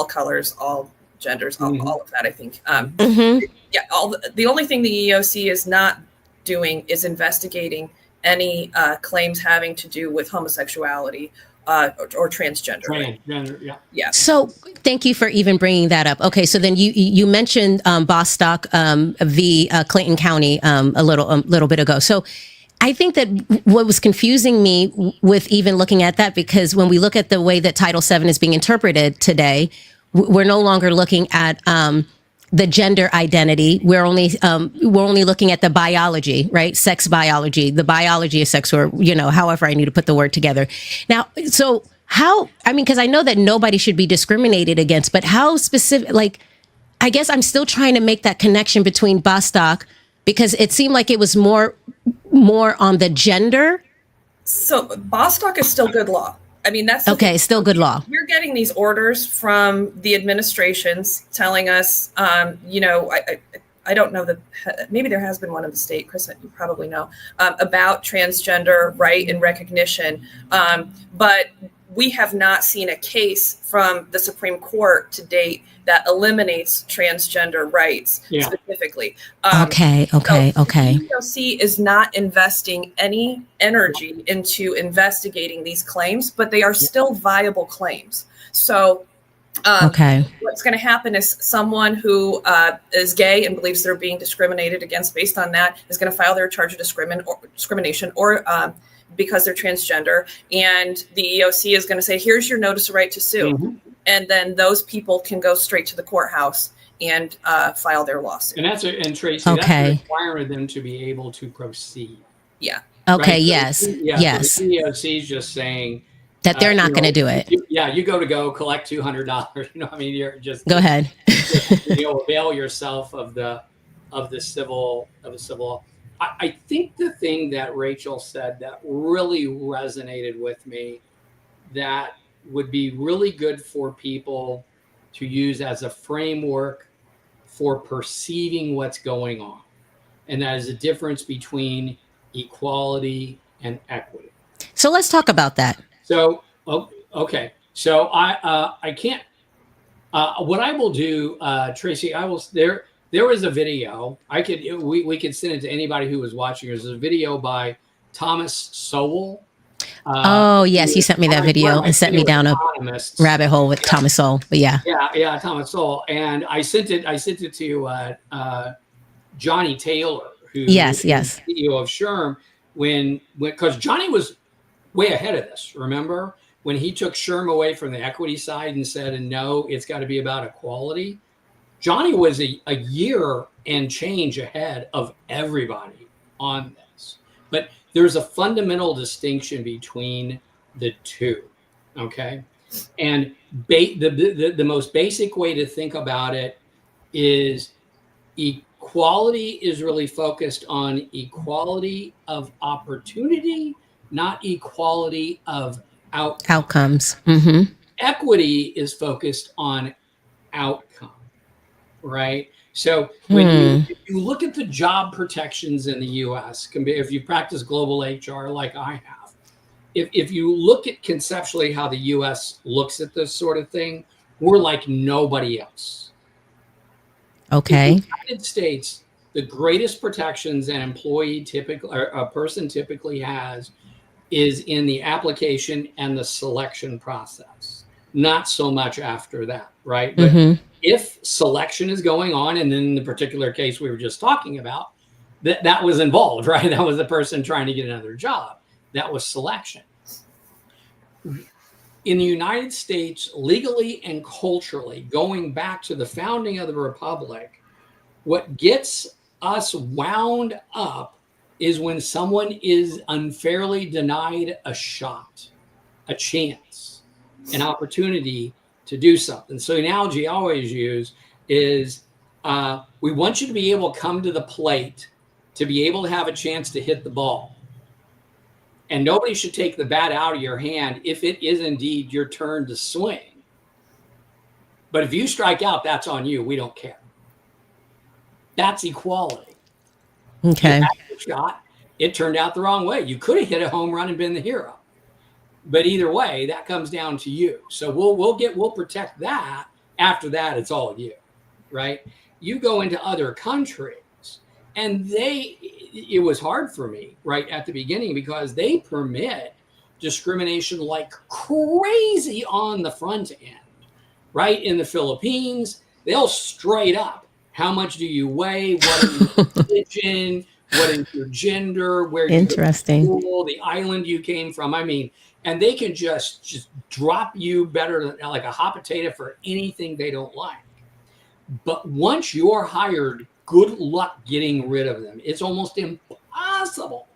colors, all genders, all of that, I think. The only thing the EEOC is not doing is investigating any claims having to do with homosexuality or transgender. Transgender, yeah. So thank you for even bringing that up. Okay, so then you mentioned Bostock v. Clinton County a little bit ago. So I think that what was confusing me with even looking at that, because when we look at the way that Title VII is being interpreted today, we're no longer looking at the gender identity. We're only looking at the biology, right? Sex biology, the biology of sex, or however I need to put the word together. Now, so because I know that nobody should be discriminated against, but how specific? I guess I'm still trying to make that connection between Bostock, because it seemed like it was more on the gender. So Bostock is still good law. I mean, that's okay. Still good law. We're getting these orders from the administrations telling us, I don't know that maybe there has been one in the state, Chris, you probably know, about transgender right and recognition. But we have not seen a case from the Supreme Court to date that eliminates transgender rights specifically. Okay. So the EEOC is not investing any energy into investigating these claims, but they are still viable claims. So what's going to happen is someone who is gay and believes they're being discriminated against based on that is going to file their charge of discrimination or because they're transgender, and the EEOC is going to say, here's your notice of right to sue. And then those people can go straight to the courthouse and file their lawsuit. And Tracy, that's a requirement of them to be able to proceed. Yeah. Okay. Right? Yes. So yes. The EEOC is just saying that they're not going to do it. You go collect $200. You're just go ahead. Avail yourself of the civil. I think the thing that Rachel said that really resonated with me, that would be really good for people to use as a framework for perceiving what's going on. And that is the difference between equality and equity. So let's talk about that. So, okay. So I can't What I will do, Tracy, I will there was a video. We could send it to anybody who was watching. There's a video by Thomas Sowell. Oh, yes. You sent me that video and sent me down a rabbit hole with Thomas Sowell. But yeah. Yeah, Thomas Sowell. And I sent it to Johnny Taylor, who yes. is CEO of SHRM, because Johnny was way ahead of this. Remember when he took SHRM away from the equity side and said, no, it's got to be about equality. Johnny was a year and change ahead of everybody on this. But there's a fundamental distinction between the two, okay? And the most basic way to think about it is equality is really focused on equality of opportunity, not equality of outcomes. Mm-hmm. Equity is focused on outcome, right? So when you look at the job protections in the U.S., if you practice global HR like I have, if you look at conceptually how the U.S. looks at this sort of thing, we're like nobody else. Okay. In the United States, the greatest protections an employee or a person typically has is in the application and the selection process, not so much after that, right? But if selection is going on, and in the particular case we were just talking about, that was involved, right? That was the person trying to get another job. That was selection. In the United States, legally and culturally, going back to the founding of the Republic, what gets us wound up is when someone is unfairly denied a shot, a chance, an opportunity to do something. So the analogy I always use is we want you to be able to come to the plate to be able to have a chance to hit the ball. And nobody should take the bat out of your hand if it is indeed your turn to swing. But if you strike out, that's on you. We don't care. That's equality. Okay. You had a shot. It turned out the wrong way. You could have hit a home run and been the hero. But either way, that comes down to you. So we'll protect that. After that, it's all you, right? You go into other countries, and it was hard for me right at the beginning because they permit discrimination like crazy on the front end, right? In the Philippines, they'll straight up, how much do you weigh? What are your religion? What is your gender? Where you go to school, the island you came from. I mean, and they can just drop you better than like a hot potato for anything they don't like. But once you're hired, good luck getting rid of them. It's almost impossible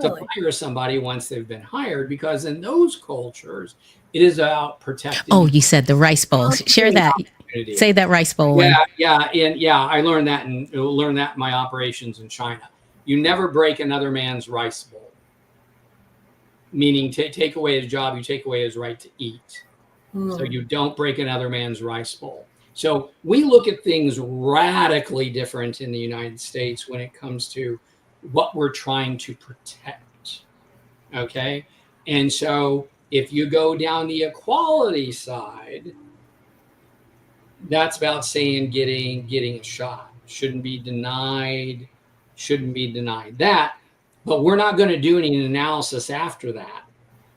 to fire somebody once they've been hired, because in those cultures, it is about protecting. Oh, you said the rice bowl. Share that. Say that rice bowl. I learned that in my operations in China. You never break another man's rice bowl. Meaning, take away his job, you take away his right to eat. So you don't break another man's rice bowl. So we look at things radically different in the United States when it comes to what we're trying to protect. Okay. And so if you go down the equality side, that's about saying getting a shot. Shouldn't be denied that. But we're not going to do any analysis after that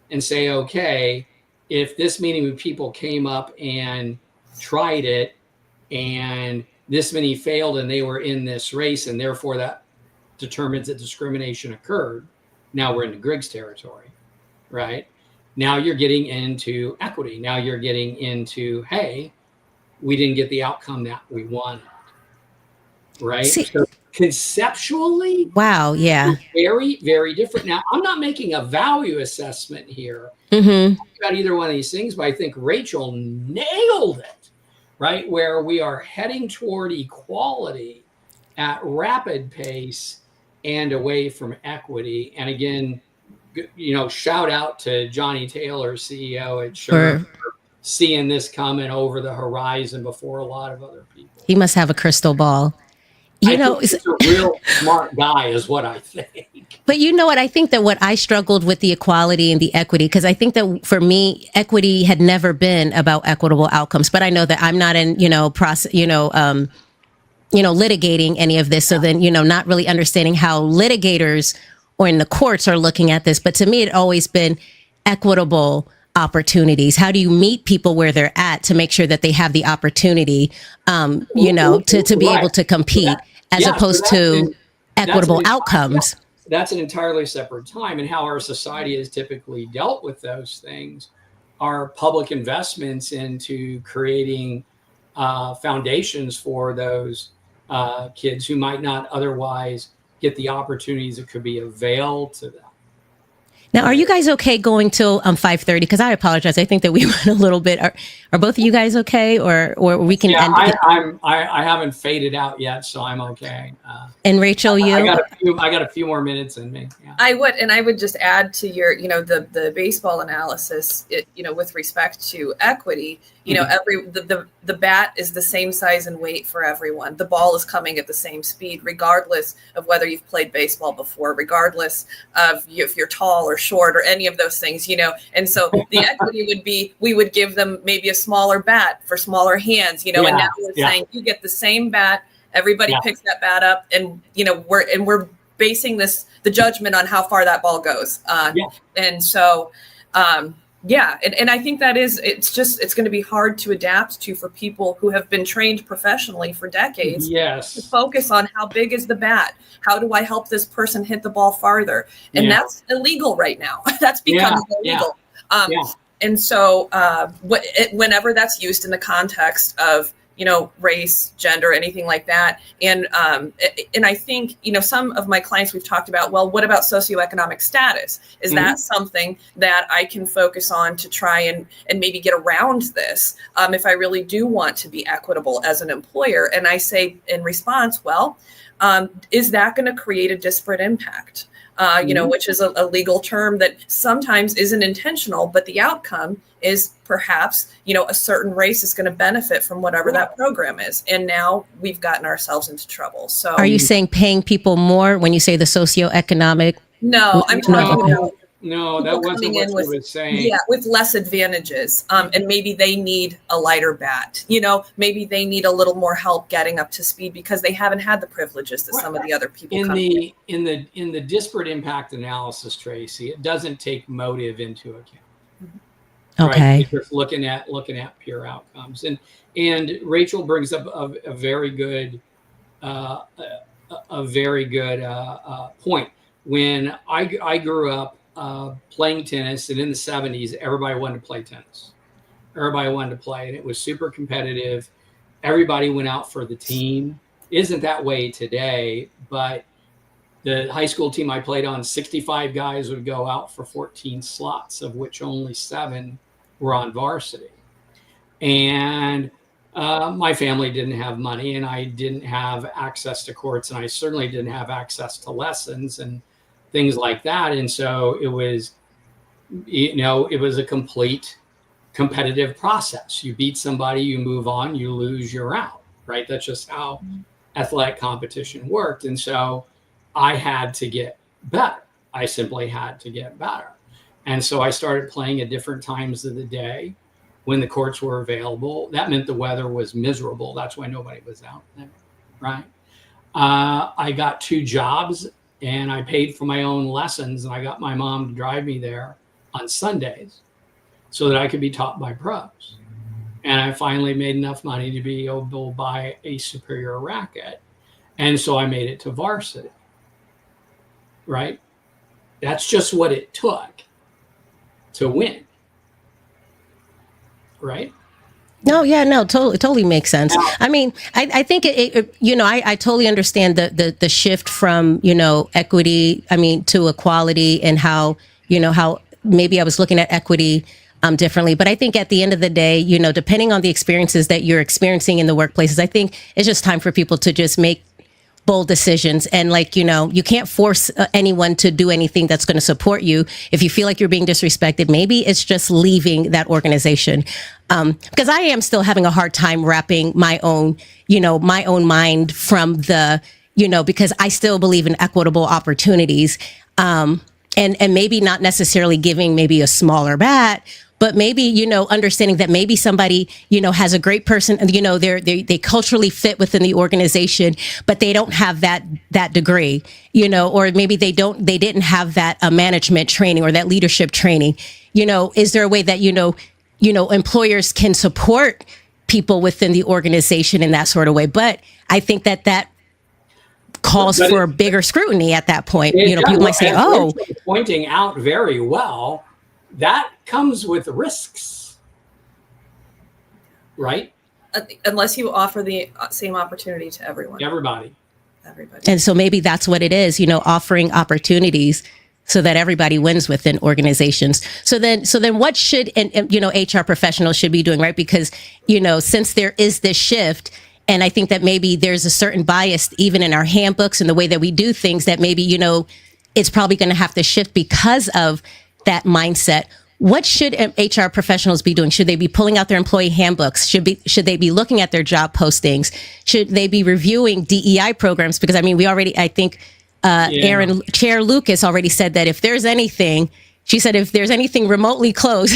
and say, okay, if this many people came up and tried it and this many failed and they were in this race and therefore that determines that discrimination occurred. Now we're into Griggs territory, right? Now you're getting into equity. Now you're getting into, hey, we didn't get the outcome that we wanted, right? So conceptually, wow, yeah, very, very different. Now, I'm not making a value assessment here about either one of these things, but I think Rachel nailed it, right? Where we are heading toward equality at rapid pace and away from equity. And again, shout out to Johnny Taylor, CEO at SHRM, for seeing this coming over the horizon before a lot of other people. He must have a crystal ball. He's a real smart guy is what I think. But you know what? I think that what I struggled with the equality and the equity, because I think that for me, equity had never been about equitable outcomes. But I know that I'm not in, litigating any of this. So then, not really understanding how litigators or in the courts are looking at this. But to me, it always been equitable opportunities. How do you meet people where they're at to make sure that they have the opportunity, to be able to compete as opposed to equitable outcomes? That's an entirely separate time. And how our society has typically dealt with those things are public investments into creating foundations for those kids who might not otherwise get the opportunities that could be availed to them. Now, are you guys okay going till 5:30? Because I apologize. I think that we went a little bit. Are both of you guys okay, or we can end? I haven't faded out yet, so I'm okay. And Rachel, you? I got a few more minutes in me. Yeah. I would just add to your, the baseball analysis, with respect to equity. The bat is the same size and weight for everyone. The ball is coming at the same speed, regardless of whether you've played baseball before, regardless of if you're tall or short or any of those things, And so the equity would be, we would give them maybe a smaller bat for smaller hands, and now we're saying you get the same bat. Everybody picks that bat up, and we're basing the judgment on how far that ball goes. And so. And I think it's going to be hard to adapt to for people who have been trained professionally for decades. Yes. To focus on how big is the bat? How do I help this person hit the ball farther? And that's illegal right now. That's becoming illegal. And so whenever that's used in the context of, race, gender, anything like that. And I think, some of my clients we've talked about, well, what about socioeconomic status? Is that something that I can focus on to try and maybe get around this if I really do want to be equitable as an employer? And I say in response, well, is that going to create a disparate impact? Which is a legal term that sometimes isn't intentional, but the outcome is perhaps, a certain race is going to benefit from whatever that program is. And now we've gotten ourselves into trouble. So are you saying paying people more when you say the socioeconomic? No, I'm talking about. No, that wasn't what you were saying. Yeah, with less advantages. And maybe they need a lighter bat. Maybe they need a little more help getting up to speed because they haven't had the privileges that some of the other people in the disparate impact analysis, Tracy, it doesn't take motive into account. Okay. Right? You're just looking at pure outcomes. And Rachel brings up a very good point. When I grew up playing tennis, and in the 70s, everybody wanted to play tennis. Everybody wanted to play, and it was super competitive. Everybody went out for the team. Isn't that way today, but the high school team I played on, 65 guys would go out for 14 slots, of which only 7 were on varsity. And my family didn't have money, and I didn't have access to courts, and I certainly didn't have access to lessons and things like that. And so it was, it was a complete competitive process. You beat somebody, you move on, you lose, you're out, right? That's just how athletic competition worked. And so I had to get better. I simply had to get better. And so I started playing at different times of the day when the courts were available. That meant the weather was miserable. That's why nobody was out there, right? I got 2 jobs, and I paid for my own lessons, and I got my mom to drive me there on Sundays so that I could be taught by pros. And I finally made enough money to be able to buy a superior racket. And so I made it to varsity, right? That's just what it took to win, right? No, totally makes sense. I mean, I think I totally understand the shift from, equity, to equality, and how maybe I was looking at equity differently. But I think at the end of the day, depending on the experiences that you're experiencing in the workplaces, I think it's just time for people to just make bold decisions. And like, you can't force anyone to do anything that's going to support you. If you feel like you're being disrespected, maybe it's just leaving that organization. Because I am still having a hard time wrapping my own mind from the, because I still believe in equitable opportunities. And maybe not necessarily giving maybe a smaller bat, but maybe, understanding that maybe somebody, has a great person, they culturally fit within the organization, but they don't have that degree, or maybe they didn't have that management training or that leadership training. Is there a way that, employers can support people within the organization in that sort of way? But I think that calls for bigger scrutiny at that point. People might say, "Oh," pointing out very well, that comes with risks, right? Unless you offer the same opportunity to everybody. And so maybe that's what it is, offering opportunities so that everybody wins within organizations. So then what should HR professionals should be doing, right? Because, since there is this shift, and I think that maybe there's a certain bias even in our handbooks and the way that we do things that maybe, it's probably going to have to shift because of that mindset. What should HR professionals be doing? Should they be pulling out their employee handbooks? Should they be looking at their job postings? Should they be reviewing DEI programs? Because I think Chair Lucas already said that if there's anything remotely close,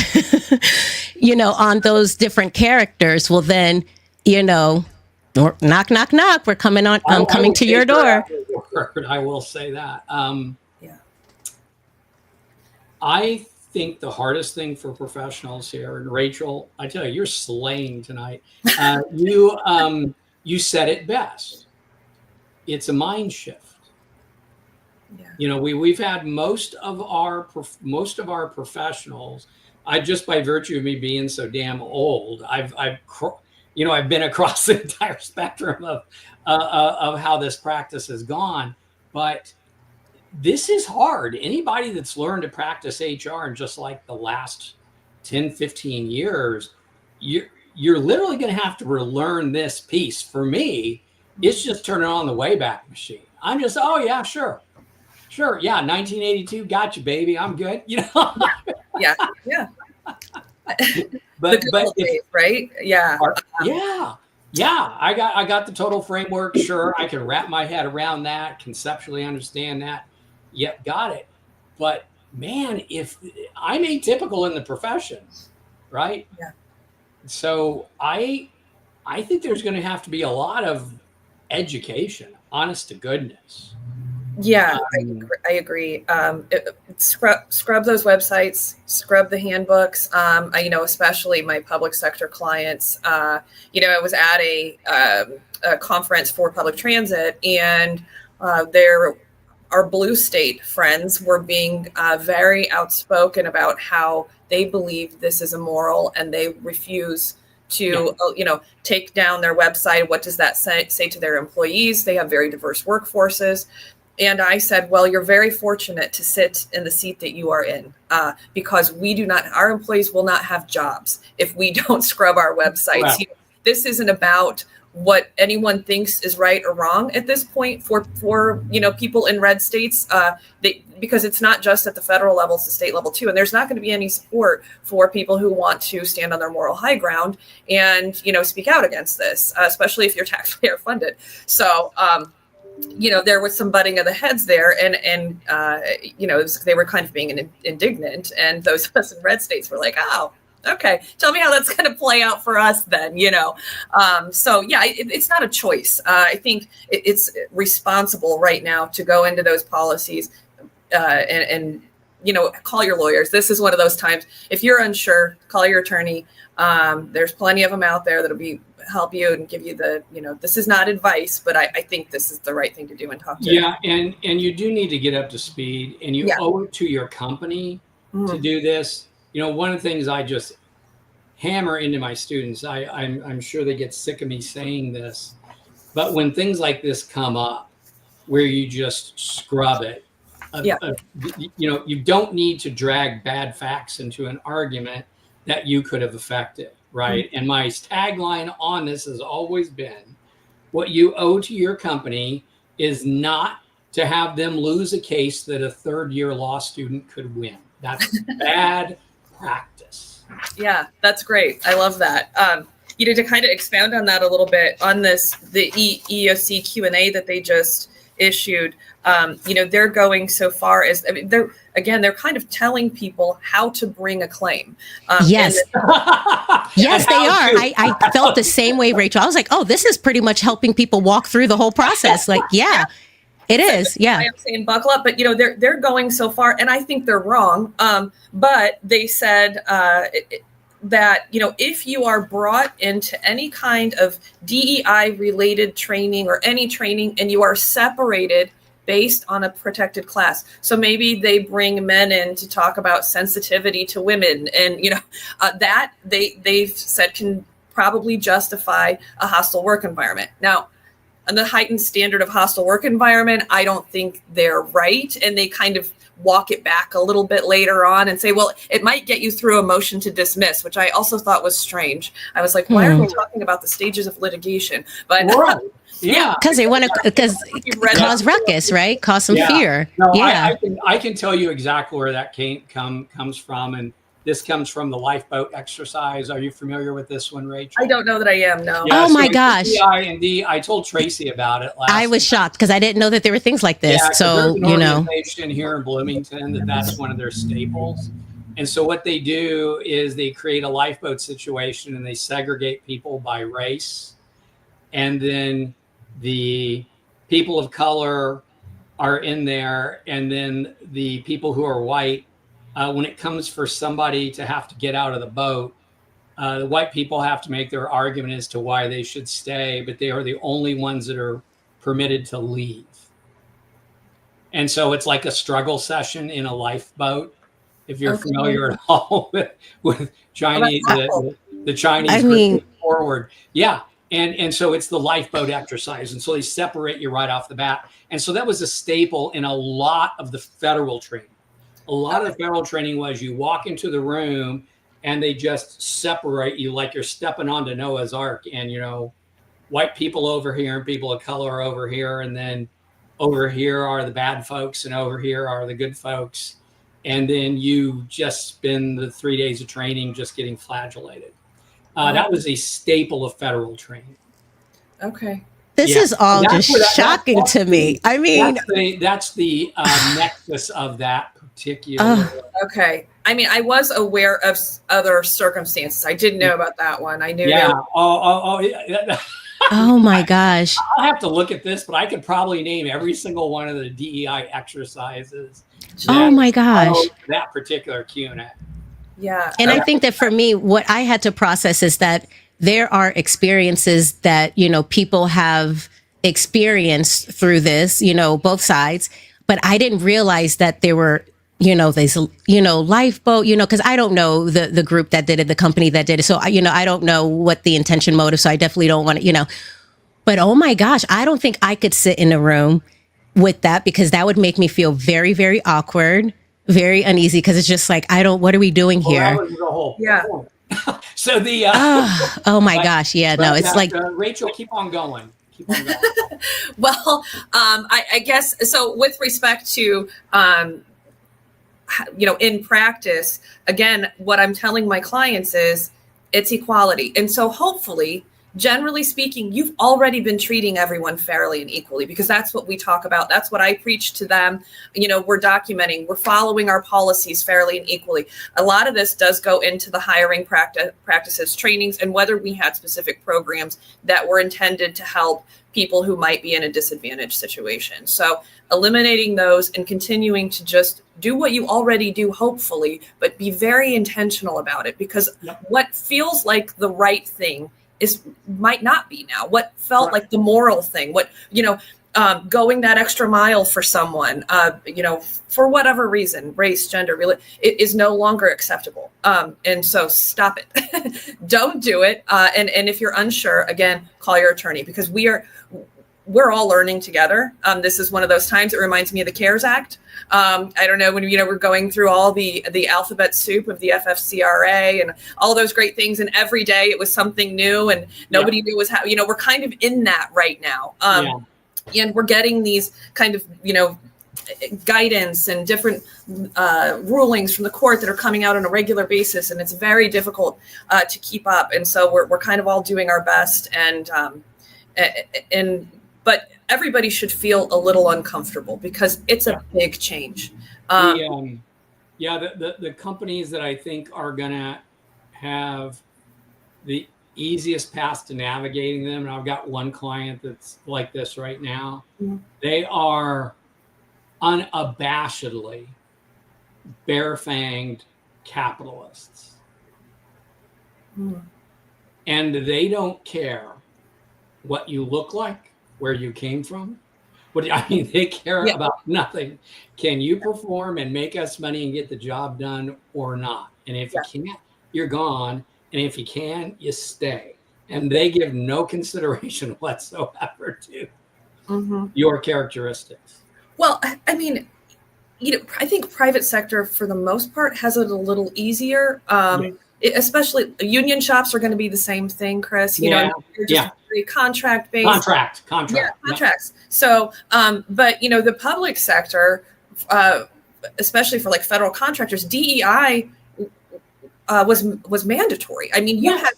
on those different characters, well then, knock, knock, knock. We're coming on. I'm coming to your door. I will say that. I think the hardest thing for professionals here, and Rachel, I tell you, you're slaying tonight. You said it best. It's a mind shift. Yeah. We've had most of our professionals. Just by virtue of me being so damn old, I've been across the entire spectrum of how this practice has gone, but this is hard. Anybody that's learned to practice HR in just like the last 10, 15 years, you're literally going to have to relearn this piece. For me, it's just turning on the Wayback Machine. I'm just, oh yeah, sure. Yeah. 1982. Got you, baby. I'm good. Yeah. but days, right? Yeah. Yeah. I got the total framework. Sure. I can wrap my head around that, conceptually understand that. Yep. Got it. But man, if I'm atypical in the profession, right? Yeah. So I think there's going to have to be a lot of education, honest to goodness. Yeah, I agree. Scrub those websites, scrub the handbooks. Especially my public sector clients. I was at a conference for public transit, and our blue state friends were being very outspoken about how they believe this is immoral, and they refuse to, take down their website. What does that say to their employees? They have very diverse workforces. And I said, well, you're very fortunate to sit in the seat that you are in, because our employees will not have jobs if we don't scrub our websites. Wow. This isn't about what anyone thinks is right or wrong at this point for people in red states, because it's not just at the federal level, it's the state level too. And there's not going to be any support for people who want to stand on their moral high ground and, speak out against this, especially if you're taxpayer funded. So, there was some butting of the heads there, and they were kind of being indignant, and those of us in red states were like, oh, okay, tell me how that's going to play out for us then, So yeah, it's not a choice. I think it's responsible right now to go into those policies and call your lawyers. This is one of those times. If you're unsure, call your attorney. There's plenty of them out there that'll help you and give you this is not advice, but I think this is the right thing to do and talk to. Yeah. And you do need to get up to speed, and you owe it to your company to do this. One of the things I just hammer into my students, I'm sure they get sick of me saying this, but when things like this come up where you just scrub it, you don't need to drag bad facts into an argument that you could have affected. Right. And my tagline on this has always been, what you owe to your company is not to have them lose a case that a third-year law student could win. That's bad practice. Yeah, that's great. I love that. To kind of expound on that a little bit on the EEOC Q&A that they just issued, they're going so far as, they're kind of telling people how to bring a claim. Yes. Yes, they are. I felt the same way, Rachel. I was like, oh, this is pretty much helping people walk through the whole process. Like, yeah. It is, yeah. I'm saying buckle up, but they're going so far, and I think they're wrong. But they said that if you are brought into any kind of DEI related training or any training, and you are separated based on a protected class, so maybe they bring men in to talk about sensitivity to women, and that they've said can probably justify a hostile work environment. Now, on the heightened standard of hostile work environment, I don't think they're right. And they kind of walk it back a little bit later on and say, well, it might get you through a motion to dismiss, which I also thought was strange. I was like, why are we talking about the stages of litigation? But yeah, because they want to cause ruckus, right? Cause some fear. No, yeah, I can tell you exactly where that comes from, and this comes from the lifeboat exercise. Are you familiar with this one, Rachel? I don't know that I am. No. Yeah, my gosh! I told Tracy about it last. I was shocked because I didn't know that there were things like this. Yeah, so there's an organization here in Bloomington that's one of their staples. And so what they do is they create a lifeboat situation and they segregate people by race, and then the people of color are in there, and then the people who are white. When it comes for somebody to have to get out of the boat, the white people have to make their argument as to why they should stay, but they are the only ones that are permitted to leave. And so it's like a struggle session in a lifeboat. If you're familiar at all with Chinese, the Chinese forward. Yeah. And so it's the lifeboat exercise. And so they separate you right off the bat. And so that was a staple in a lot of the federal training. A lot of the federal training was you walk into the room and they just separate you like you're stepping onto Noah's Ark, and white people over here and people of color over here, and then over here are the bad folks and over here are the good folks, and then you just spend the 3 days of training just getting flagellated. That was a staple of federal training. Okay. This is all just shocking to me. I mean, that's the nexus of that particular. Okay. I mean, I was aware of other circumstances. I didn't know about that one. I knew. Yeah. Yeah. Oh my gosh. I'll have to look at this, but I could probably name every single one of the DEI exercises. Oh my gosh. That particular Q&A. Yeah. And I think that for me, what I had to process is that there are experiences that, people have experienced through this, both sides, but I didn't realize that there were, these, lifeboat, because I don't know the group that did it, the company that did it. So, I don't know what the intention motive. So I definitely don't want to, but oh my gosh, I don't think I could sit in a room with that, because that would make me feel very, very awkward, very uneasy. Because it's just like, what are we doing here? That was the whole point. So the oh my gosh, yeah, no, it's like Rachel, keep on going. Well, I guess so. With respect to in practice, again, what I'm telling my clients is it's equality, and so hopefully, generally speaking, you've already been treating everyone fairly and equally, because that's what we talk about. That's what I preach to them. We're documenting, we're following our policies fairly and equally. A lot of this does go into the hiring practices, trainings, and whether we had specific programs that were intended to help people who might be in a disadvantaged situation. So eliminating those and continuing to just do what you already do, hopefully, but be very intentional about it, because what feels like the right thing might not be now. What felt like the moral thing, going that extra mile for someone, for whatever reason, race, gender, it is no longer acceptable. And so stop it. Don't do it. And if you're unsure, again, call your attorney, because we're all learning together. This is one of those times. It reminds me of the CARES Act. I don't know, when we're going through all the alphabet soup of the FFCRA and all those great things, and every day it was something new and nobody knew was how. We're kind of in that right now. And we're getting these kind of, guidance and different rulings from the court that are coming out on a regular basis, and it's very difficult to keep up. And so we're kind of all doing our best, but everybody should feel a little uncomfortable because it's a big change. The companies that I think are going to have the easiest path to navigating them, and I've got one client that's like this right now, they are unabashedly bare-fanged capitalists. And they don't care what you look like, where you came from. They care about nothing. Can you perform and make us money and get the job done or not? And if you can't, you're gone. And if you can, you stay. And they give no consideration whatsoever to your characteristics. Well, I mean, I think private sector for the most part has it a little easier. Especially union shops are going to be the same thing, Chris. They're just very contract based. Contract. Yeah, contracts. So, but the public sector, especially for like federal contractors, DEI was mandatory. I mean, you had,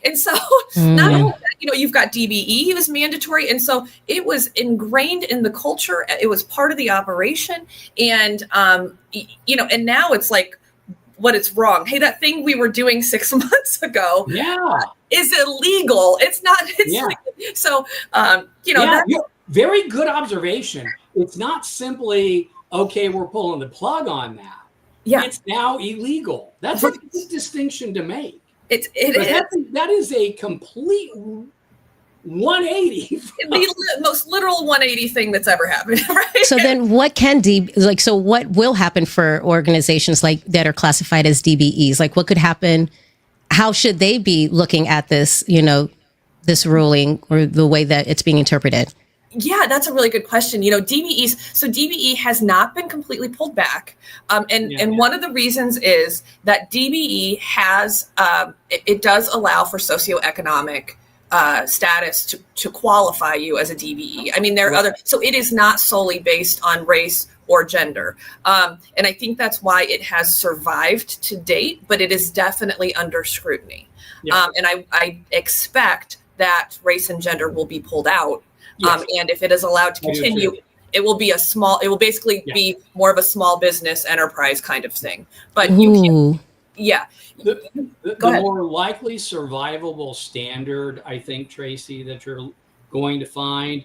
and so not only that, you've got DBE was mandatory, and so it was ingrained in the culture. It was part of the operation, and and now it's like, what it's wrong. Hey, that thing we were doing 6 months ago is illegal. It's not. So, very good observation. It's not simply, okay, we're pulling the plug on that. Yeah. It's now illegal. That's a big distinction to make. That is a complete 180. The most literal 180 thing that's ever happened, right? So then what what will happen for organizations like that are classified as DBEs? Like what could happen? How should they be looking at this, this ruling or the way that it's being interpreted? Yeah, that's a really good question. DBEs. So DBE has not been completely pulled back, and one of the reasons is that DBE has it does allow for socioeconomic status to qualify you as a DBE. I mean, there are other. So it is not solely based on race or gender, and I think that's why it has survived to date. But it is definitely under scrutiny, and I expect that race and gender will be pulled out. And if it is allowed to continue, it will be be more of a small business enterprise kind of thing. But the more likely survivable standard, I think, Tracy, that you're going to find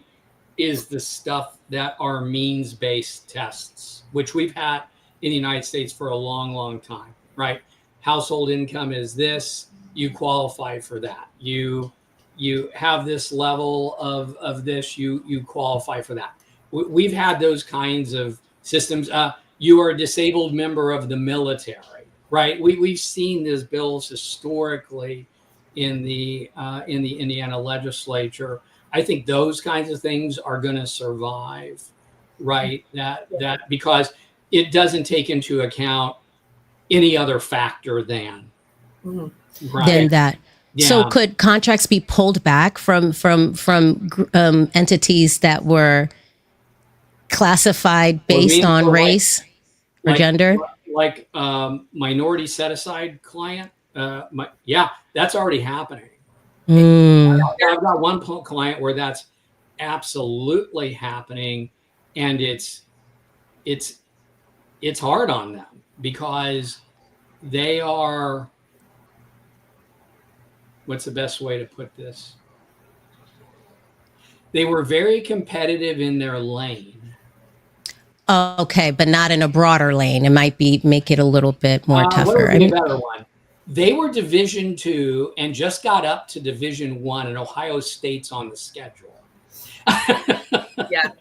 is the stuff that are means-based tests, which we've had in the United States for a long, long time, right? Household income is this, you qualify for that. You have this level of this, you qualify for that. We've had those kinds of systems. You are a disabled member of the military, right? We've seen these bills historically in the Indiana legislature. I think those kinds of things are going to survive, right? That because it doesn't take into account any other factor than that. Yeah. So could contracts be pulled back from entities that were classified based on race or gender? Like minority set-aside client? That's already happening. I've got one client where that's absolutely happening, and it's hard on them because they are... What's the best way to put this? They were very competitive in their lane. Okay, but not in a broader lane. It might make it a little bit more tougher. A better one. They were Division II and just got up to Division I, and Ohio State's on the schedule. Yeah.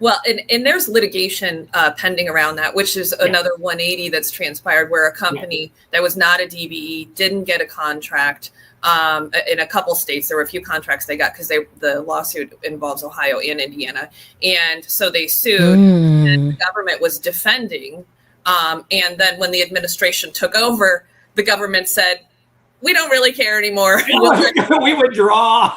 Well, and there's litigation pending around that, which is another 180 that's transpired where a company that was not a DBE didn't get a contract. In a couple states, there were a few contracts they got because the lawsuit involves Ohio and Indiana. And so they sued and the government was defending. And then when the administration took over, the government said, we don't really care anymore. We withdraw.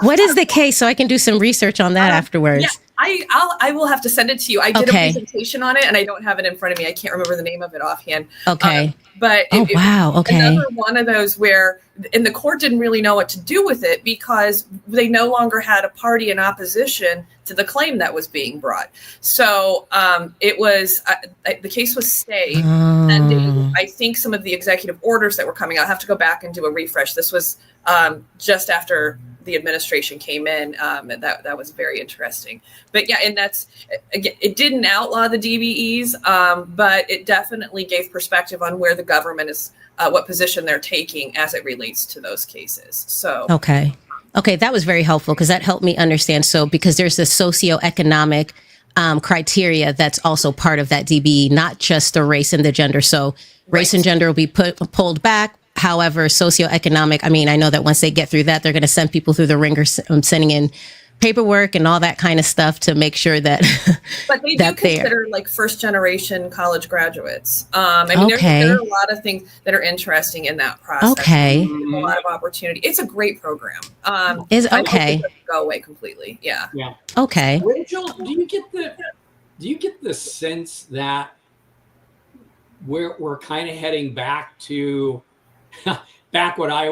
What is the case so I can do some research on that afterwards? Yeah, I will have to send it to you. I did a presentation on it and I don't have it in front of me. I can't remember the name of it offhand. Okay. But wow. Okay. Another one of those where, and the court didn't really know what to do with it because they no longer had a party in opposition to the claim that was being brought. So it was, the case was stayed. And I think some of the executive orders that were coming out, I have to go back and do a refresh. This was just after the administration came in, and that was very interesting. But yeah, and that's, again, it didn't outlaw the DBEs, but it definitely gave perspective on where the government is, what position they're taking as it relates to those cases. So okay, that was very helpful because that helped me understand. So because there's the socioeconomic criteria that's also part of that DBE, not just the race and the gender. So race and gender will be pulled back. However, socioeconomic, I mean, I know that once they get through that, they're going to send people through the ringer, sending in paperwork and all that kind of stuff to make sure that. But they do consider like first generation college graduates. I mean, there are a lot of things that are interesting in that process. Okay. A lot of opportunity. It's a great program. I hope it doesn't go away completely. Yeah. Yeah. Okay. Rachel, do you get the sense that we're kind of heading back to back when I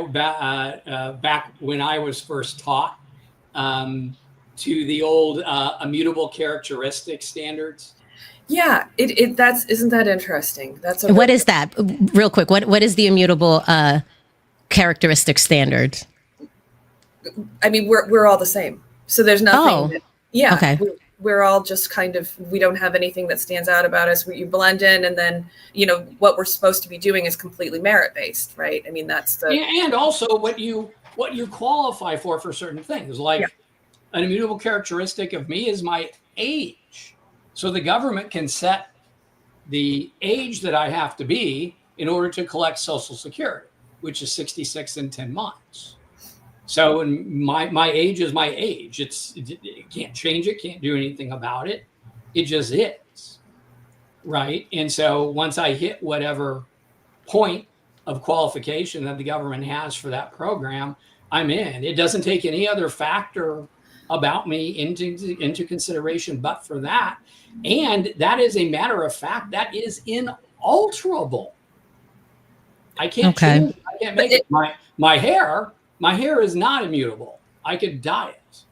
was first taught to the old immutable characteristic standards? Yeah, isn't that interesting? What is that? Real quick, what is the immutable characteristic standard? I mean, we're all the same, so there's nothing. Okay. We're all just kind of, we don't have anything that stands out about us. You blend in, and then, what we're supposed to be doing is completely merit-based, right? I mean, that's the... And also what you qualify for certain things, like an immutable characteristic of me is my age. So the government can set the age that I have to be in order to collect Social Security, which is 66 in 10 months. So my age is my age. It can't change it, can't do anything about it. It just is, right? And so once I hit whatever point of qualification that the government has for that program, I'm in. It doesn't take any other factor about me into consideration but for that. And that is a matter of fact that is inalterable. I can't change it. I can't make it. My hair is not immutable. I could dye it.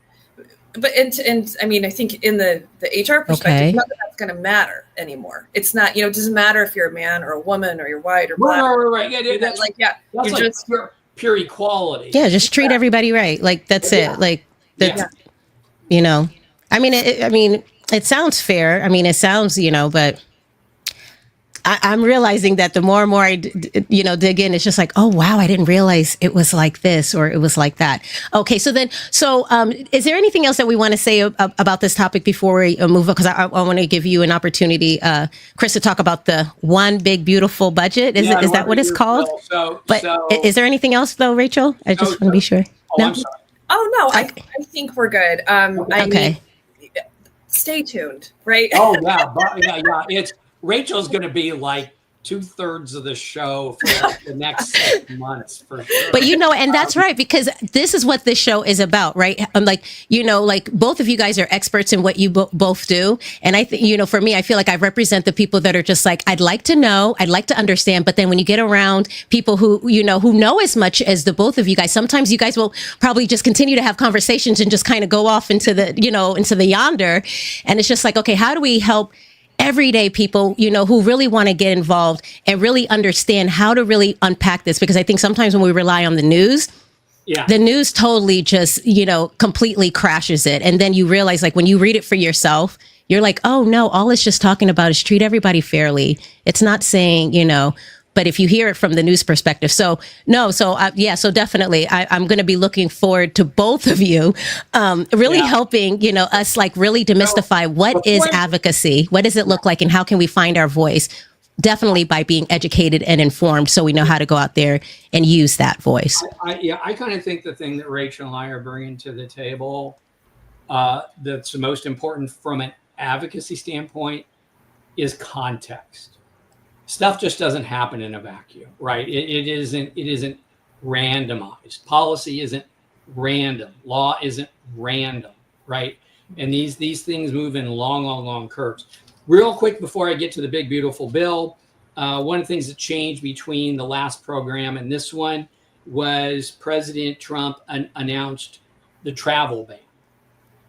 But and I mean, I think in the HR perspective, none of that's going to matter anymore. It's not, it doesn't matter if you're a man or a woman or you're white or black. Right. Yeah, that's just pure equality. Yeah, just treat everybody right. Like that's it. Like that's, I mean, it sounds fair. I mean, it sounds, but I'm realizing that the more and more I, dig in, it's just like, oh, wow, I didn't realize it was like this or it was like that. Okay. So is there anything else that we want to say about this topic before we move on? Because I want to give you an opportunity, Chris, to talk about the one big, beautiful budget. Is that what it's called? Is there anything else though, Rachel? I just want to be sure. No? I'm sorry. Oh, no, I think we're good. I mean, stay tuned, right? Oh, yeah. Rachel's going to be like 2/3 of the show for like the next 6 months for sure. But and that's right, because this is what this show is about, right? Like both of you guys are experts in what you both do. And I think, for me, I feel like I represent the people that are just like, I'd like to know, I'd like to understand. But then when you get around people who know as much as the both of you guys, sometimes you guys will probably just continue to have conversations and just kind of go off into the, into the yonder. And it's just like, okay, how do we help everyday people, who really want to get involved and really understand how to really unpack this? Because I think sometimes when we rely on the news, the news totally just, completely crashes it. And then you realize, like, when you read it for yourself, you're like, oh no, all it's just talking about is treat everybody fairly. It's not saying, but if you hear it from the news perspective. So definitely I'm going to be looking forward to both of you really helping, us like really demystify what is advocacy, what does it look like, and how can we find our voice? Definitely by being educated and informed, so we know how to go out there and use that voice. I kind of think the thing that Rachel and I are bringing to the table that's the most important from an advocacy standpoint is context. Stuff just doesn't happen in a vacuum, right? It isn't randomized. Policy isn't random. Law isn't random, right? And these things move in long curves. Real quick before I get to the big beautiful bill, one of the things that changed between the last program and this one was President Trump announced the travel ban.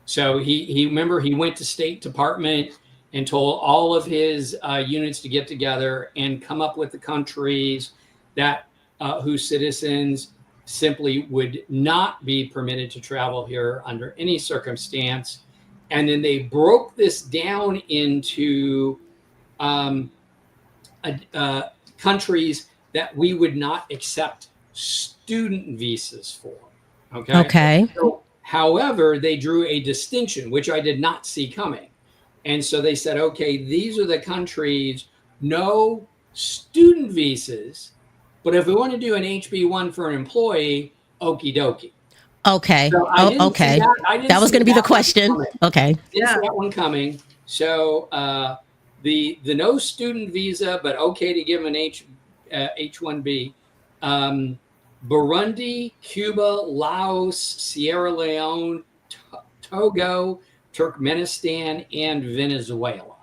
So he remember he went to State Department and told all of his units to get together and come up with the countries that whose citizens simply would not be permitted to travel here under any circumstance. And then they broke this down into countries that we would not accept student visas for. Okay. So, however, they drew a distinction, which I did not see coming. And so they said, okay, these are the countries, no student visas, but if we want to do an HB1 for an employee, okie dokie. Okay. So okay. That was going to be the question. Okay. Didn't see that one coming. So the no student visa, but okay to give an H1B. Burundi, Cuba, Laos, Sierra Leone, Togo, Turkmenistan, and Venezuela.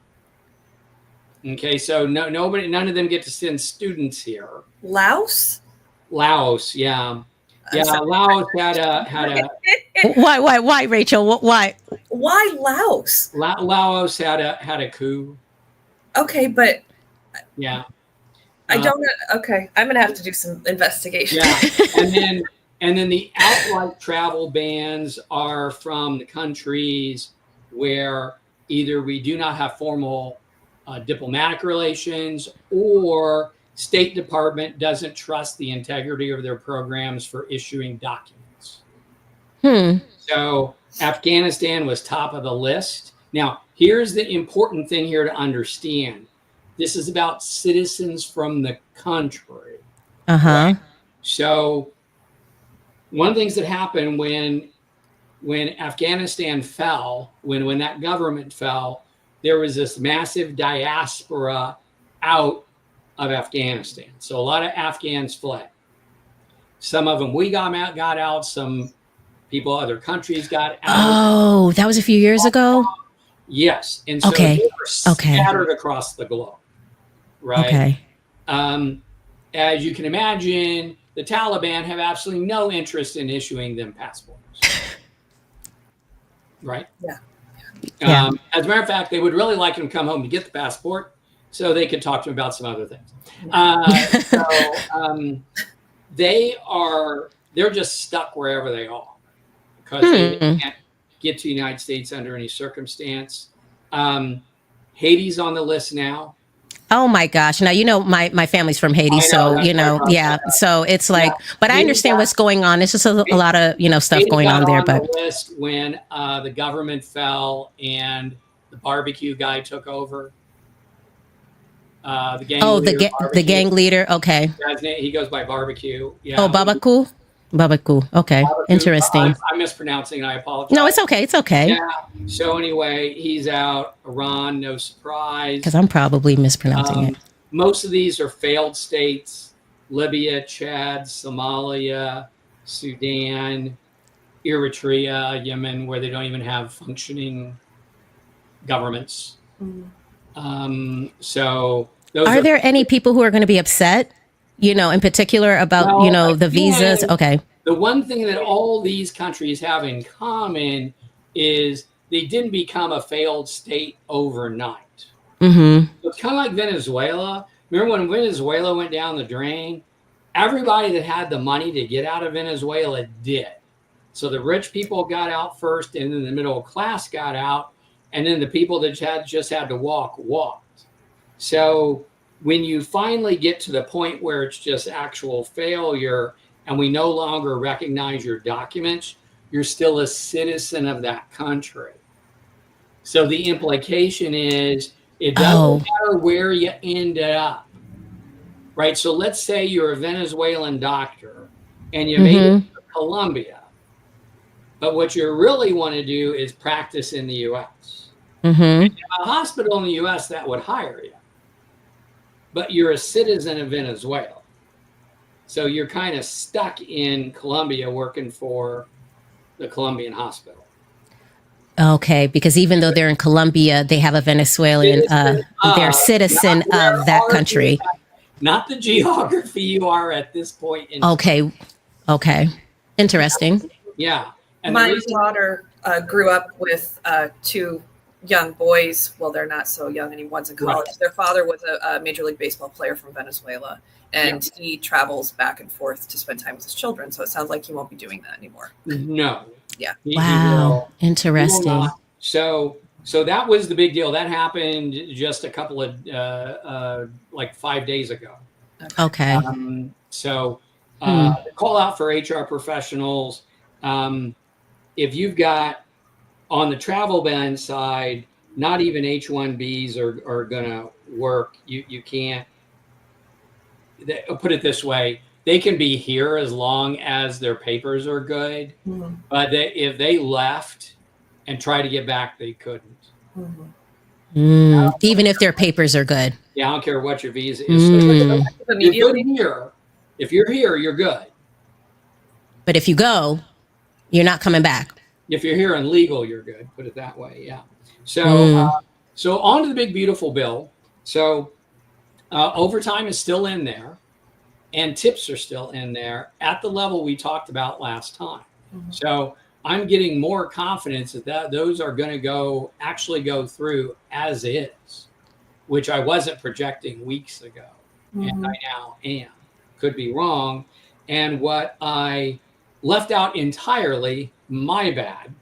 Okay, so none of them get to send students here. Laos, yeah. Laos had a. Why, Rachel? Why Laos? Laos had a coup. Okay, but yeah. I don't know. Okay, I'm gonna have to do some investigation. Yeah, and then the outright travel bans are from the countries where either we do not have formal diplomatic relations, or State Department doesn't trust the integrity of their programs for issuing documents. So Afghanistan was top of the list. Now, here's the important thing here to understand. This is about citizens from the country. Right? So one of the things that happened when Afghanistan fell, when that government fell, there was this massive diaspora out of Afghanistan. So a lot of Afghans fled. Some of them we got out. Some people, other countries got out. Oh, that was a few years ago? Yes. And so they were scattered across the globe. Right. Okay. As you can imagine, the Taliban have absolutely no interest in issuing them passports. Right? Yeah. As a matter of fact, they would really like them to come home to get the passport so they could talk to them about some other things. They're just stuck wherever they are because they can't get to the United States under any circumstance. Haiti's on the list now. Oh my gosh. Now, my family's from Haiti. So, so it's like, but I understand what's going on. It's just a lot of, stuff going on there. But the list when the government fell and the barbecue guy took over. The gang leader. Okay. He goes by Barbecue. Yeah. Oh, Babaku. Okay. Babaku. Interesting. I'm mispronouncing. I apologize. No, it's okay. It's okay. Yeah. So anyway, he's out. Iran, no surprise. Because I'm probably mispronouncing it. Most of these are failed states: Libya, Chad, Somalia, Sudan, Eritrea, Yemen, where they don't even have functioning governments. So those are there any people who are going to be upset? In particular about, the visas. Okay. The one thing that all these countries have in common is they didn't become a failed state overnight. It's kind of like Venezuela. Remember when Venezuela went down the drain? Everybody that had the money to get out of Venezuela did. So the rich people got out first, and then the middle class got out, and then the people that just had to walked. So when you finally get to the point where it's just actual failure and we no longer recognize your documents, you're still a citizen of that country. So the implication is it doesn't matter where you ended up, right? So let's say you're a Venezuelan doctor and you made it to Colombia, but what you really want to do is practice in the U.S. A hospital in the U.S. that would hire you. But you're a citizen of Venezuela. So you're kind of stuck in Colombia working for the Colombian hospital. Okay, because even though they're in Colombia, they have a Venezuelan, they're citizen of that country. Not the geography you are at this point in time. Okay. Interesting. Yeah. And my daughter grew up with 2 young boys. Well, they're not so young anymore. One's in college. Right. Their father was a Major League Baseball player from Venezuela, and he travels back and forth to spend time with his children. So it sounds like he won't be doing that anymore. No. Yeah. Wow. Interesting. So that was the big deal. That happened just a couple of like 5 days ago. Okay. Call out for HR professionals. If you've got on the travel ban side, not even H-1Bs are going to work. You can't. I'll put it this way. They can be here as long as their papers are good. Mm-hmm. But if they left and tried to get back, they couldn't. Mm-hmm. Even if their papers are good. Yeah, I don't care what your visa is. Mm-hmm. So you're good here. If you're here, you're good. But if you go, you're not coming back. If you're here and legal, you're good. Put it that way. Yeah. So on to the big, beautiful bill. So overtime is still in there, and tips are still in there at the level we talked about last time. Mm-hmm. So I'm getting more confidence that those are going to actually go through as is, which I wasn't projecting weeks ago. Mm-hmm. And I now am. Could be wrong. And what I left out entirely, my bad,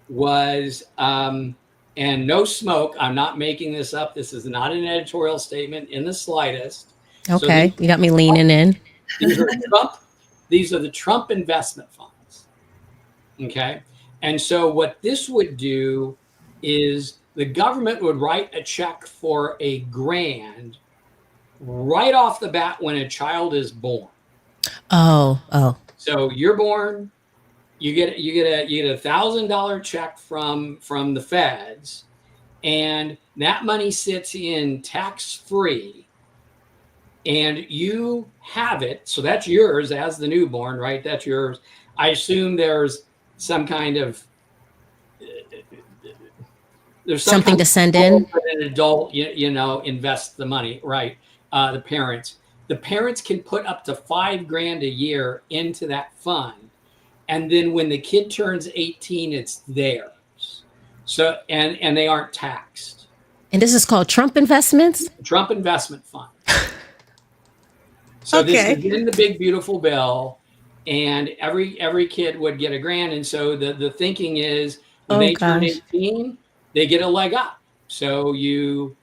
was, and no smoke, I'm not making this up. This is not an editorial statement in the slightest. Okay, so you got me leaning in. These are the Trump investment funds. Okay. And so what this would do is the government would write a check for $1,000 right off the bat when a child is born. Oh. So you're born, you get a $1,000 check from the feds, and that money sits in tax-free, and you have it. So that's yours as the newborn, right? That's yours. I assume there's some kind of something to send in. An adult, invest the money, right? The parents can put up to $5,000 a year into that fund, and then when the kid turns 18, it's theirs. So and they aren't taxed. And this is called Trump investments. Trump investment fund. So this is in the big beautiful bill, and every kid would get $1,000. And so the thinking is when they turn 18, they get a leg up. So you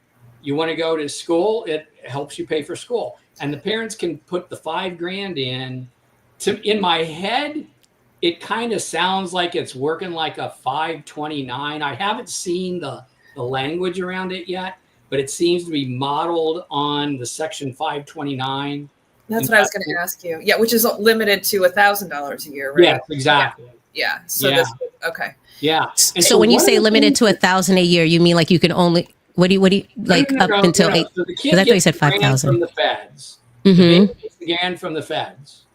want to go to school, it helps you pay for school. And the parents can put the $5,000 in. In my head, it kind of sounds like it's working like a 529. I haven't seen the language around it yet, but it seems to be modeled on the Section 529. That's what I was going to ask you. Yeah, which is limited to $1,000 a year, right? Yeah, exactly. Yeah. So this, okay. Yeah. And so when you say limited to $1,000 a year, you mean like you can only what do you like up until 8? So the kid I thought you said 5,000 from the feds. Mm-hmm. The baby gets the grant from the feds,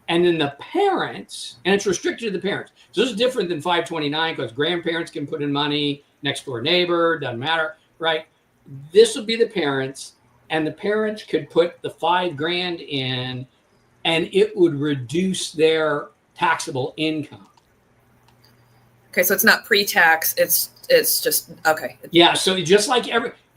and then the parents, and it's restricted to the parents. So this is different than 529 because grandparents can put in money, next door neighbor, doesn't matter, right? This would be the parents, and the parents could put the $5,000 in, and it would reduce their taxable income. Okay, so it's not pre-tax. It's just okay. Yeah, so just like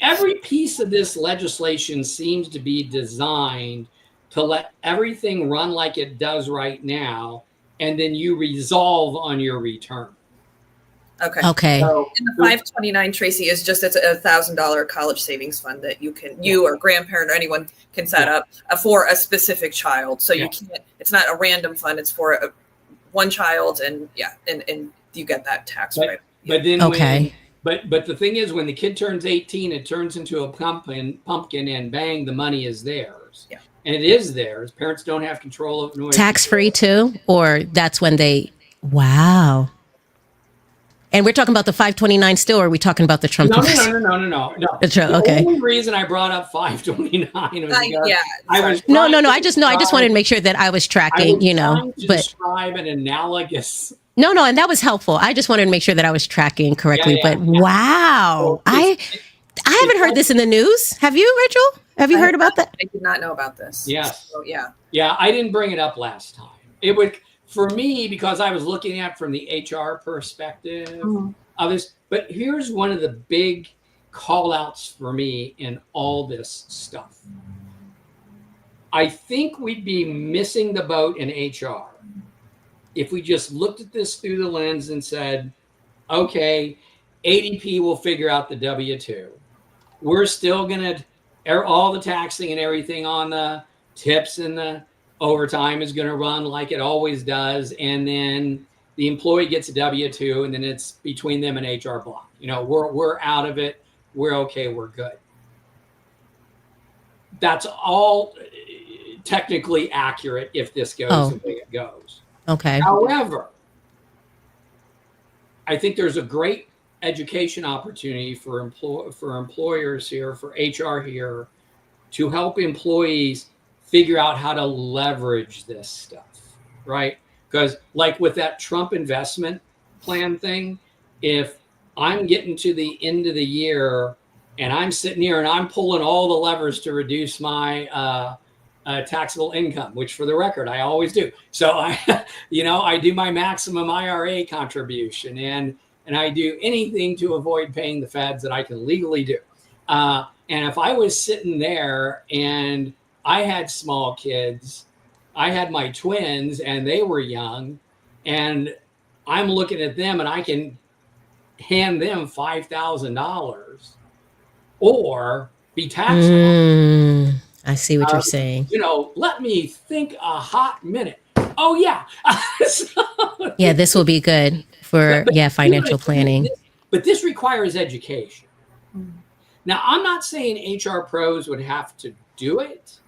every piece of this legislation seems to be designed to let everything run like it does right now, and then you resolve on your return. Okay. So, and the 529, Tracy, is just it's a $1,000 college savings fund that you or grandparent or anyone can set up for a specific child. So you can't. It's not a random fund. It's for one child, and you get that tax rate. But then but the thing is, when the kid turns 18, it turns into a pumpkin, and bang, the money is theirs. Yeah. And it is theirs. Parents don't have control of it. Tax free too, or that's when they. Wow. And we're talking about the 529 still, or are we talking about the Trump? No. The Okay. Okay. The only reason I brought up 529 was because I was No. I just wanted to make sure that I was tracking, trying to describe an analogous. No, and that was helpful. I just wanted to make sure that I was tracking correctly. But wow, I haven't heard this in the news. Have you, Rachel? Have you heard about that? I did not know about this. Yes. So, yeah. Yeah, I didn't bring it up last time. It would, for me, because I was looking at it from the HR perspective of this. But here's one of the big call outs for me in all this stuff. I think we'd be missing the boat in HR if we just looked at this through the lens and said, okay, ADP will figure out the W-2. We're still going to, all the taxing and everything on the tips and the overtime is going to run like it always does. And then the employee gets a W-2 and then it's between them and HR block. We're out of it. We're okay. We're good. That's all technically accurate if this goes the way it goes. Okay. However, I think there's a great education opportunity for employers here, for HR here, to help employees figure out how to leverage this stuff, right? Because like with that Trump investment plan thing, if I'm getting to the end of the year and I'm sitting here and I'm pulling all the levers to reduce my taxable income, which for the record, I always do. So I do my maximum IRA contribution and I do anything to avoid paying the feds that I can legally do. And if I was sitting there and I had small kids, I had my twins and they were young, and I'm looking at them and I can hand them $5,000 or be taxed. I see what you're saying. Let me think a hot minute. Oh, yeah. Yeah, this will be good for, financial planning. But this requires education. Now, I'm not saying HR pros would have to do it,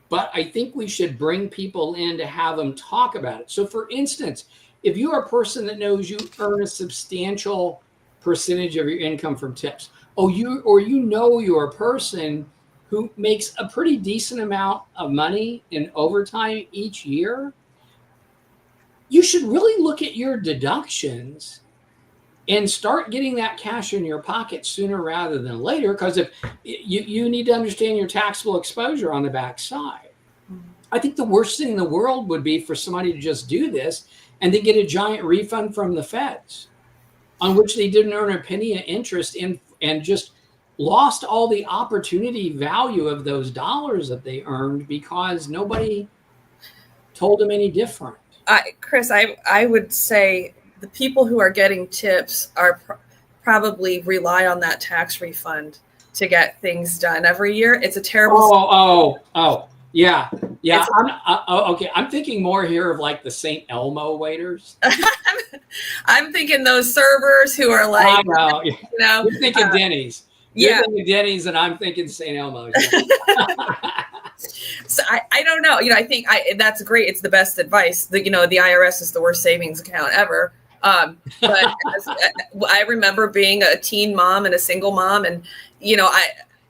but I think we should bring people in to have them talk about it. So, for instance, if you're a person that knows you earn a substantial percentage of your income from tips, you're a person who makes a pretty decent amount of money in overtime each year, you should really look at your deductions and start getting that cash in your pocket sooner rather than later. Because if you need to understand your taxable exposure on the backside. I think the worst thing in the world would be for somebody to just do this and then get a giant refund from the feds on which they didn't earn a penny of interest in and just lost all the opportunity value of those dollars that they earned because nobody told them any different. Chris, I would say the people who are getting tips are probably rely on that tax refund to get things done every year. It's a terrible. Yeah. Okay. I'm thinking more here of like the St. Elmo waiters. I'm thinking those servers who are like, you're thinking Denny's. You're thinking Denny's, and I'm thinking St. Elmo's. So I don't know. I think that's great. It's the best advice. The IRS is the worst savings account ever. But I remember being a teen mom and a single mom, and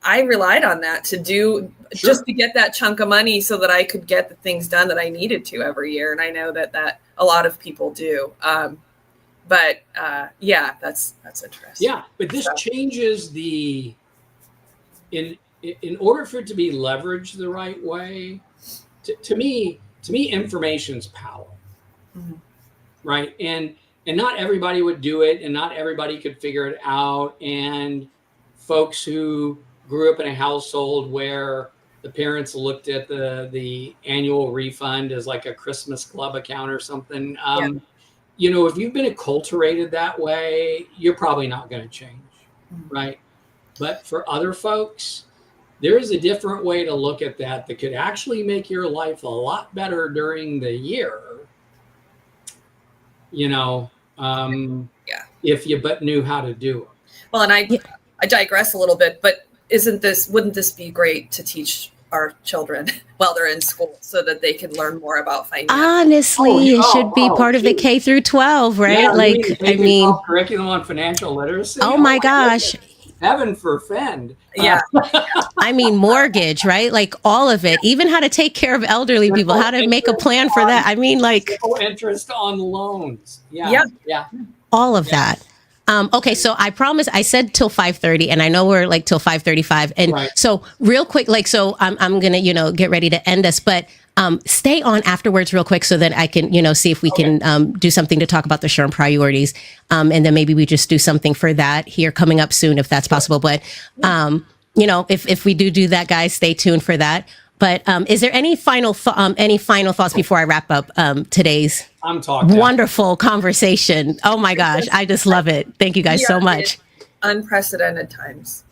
I relied on that to do just to get that chunk of money so that I could get the things done that I needed to every year. And I know that a lot of people do. But that's interesting. Yeah, but this changes in order for it to be leveraged the right way. To me, information's power, right? And not everybody would do it, and not everybody could figure it out. And folks who grew up in a household where the parents looked at the annual refund as like a Christmas club account or something. If you've been acculturated that way, you're probably not going to change, right? But for other folks, there is a different way to look at that could actually make your life a lot better during the year. If you but knew how to do it. Well, and I digress a little bit, but wouldn't this be great to teach our children while they're in school so that they can learn more about finance. Honestly, it should be part of the K through 12, right? Yeah, like, I mean, curriculum on financial literacy. Oh my gosh. Goodness. Heaven forfend. Yeah. I mean, mortgage, right? Like all of it, even how to take care of elderly people, how to make a plan for that. I mean, like interest on loans. Yeah. All of that. Okay, so I promise I said till 5:30, and I know we're like till 5:35. And so real quick, like, so I'm gonna, get ready to end us, but stay on afterwards real quick so that I can, see if we can do something to talk about the SHRM priorities. And then maybe we just do something for that here coming up soon, if that's possible. But, if we do that, guys, stay tuned for that. But is there any final thoughts before I wrap up today's wonderful conversation? Oh my gosh, I just love it. Thank you guys so much. Unprecedented times.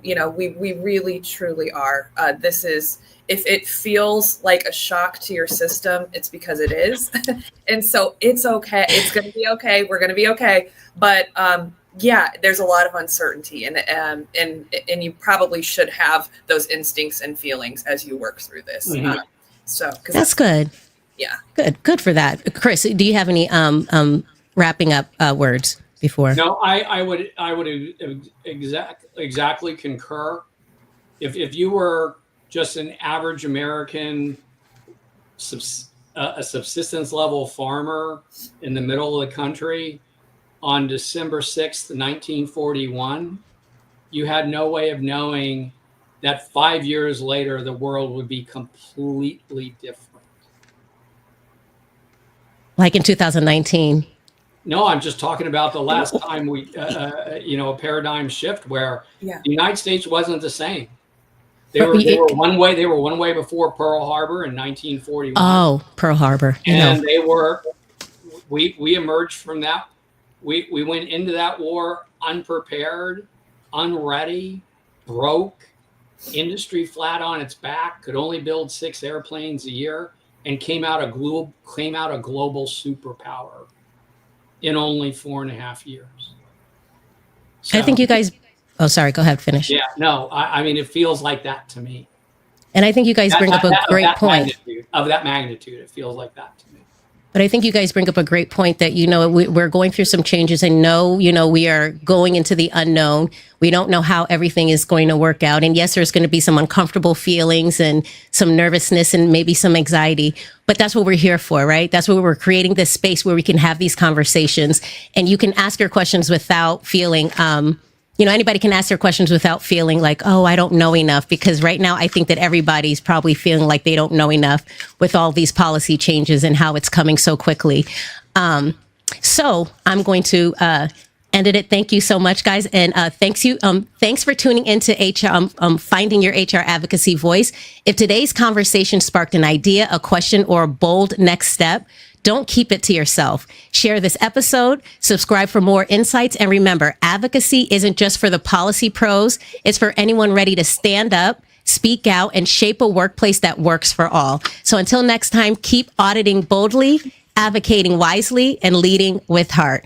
We really truly are. This is, if it feels like a shock to your system, it's because it is. And so it's okay. It's going to be okay. We're going to be okay. But there's a lot of uncertainty, and you probably should have those instincts and feelings as you work through this. Mm-hmm. That's good. Yeah. Good for that. Chris, do you have any wrapping up words before? No, I would exactly concur. If you were just an average American, a subsistence level farmer in the middle of the country on December 6th, 1941, you had no way of knowing that 5 years later, the world would be completely different. Like in 2019. No, I'm just talking about the last time we, a paradigm shift where the United States wasn't the same. They were one way. They were one way before Pearl Harbor in 1941. Oh, Pearl Harbor. And they were. We emerged from that. We went into that war unprepared, unready, broke, industry flat on its back, could only build 6 airplanes a year, and came out a global superpower in only 4.5 years. So, I think you guys. Oh, sorry. Go ahead. Finish. Yeah. No. I mean, it feels like that to me. And I think you guys bring up a great point. Of that magnitude, it feels like that to me. But I think you guys bring up a great point that, we're going through some changes, and we are going into the unknown. We don't know how everything is going to work out. And yes, there's going to be some uncomfortable feelings and some nervousness and maybe some anxiety, but that's what we're here for, right? That's what we're creating, this space where we can have these conversations, and you can ask your questions without feeling, anybody can ask their questions without feeling like, oh, I don't know enough, because right now I think that everybody's probably feeling like they don't know enough with all these policy changes and how it's coming so quickly. So I'm going to end it. Thank you so much, guys. And thanks for tuning into Finding Your HR Advocacy Voice. If today's conversation sparked an idea, a question, or a bold next step, don't keep it to yourself. Share this episode, subscribe for more insights, and remember, advocacy isn't just for the policy pros. It's for anyone ready to stand up, speak out, and shape a workplace that works for all. So until next time, keep auditing boldly, advocating wisely, and leading with heart.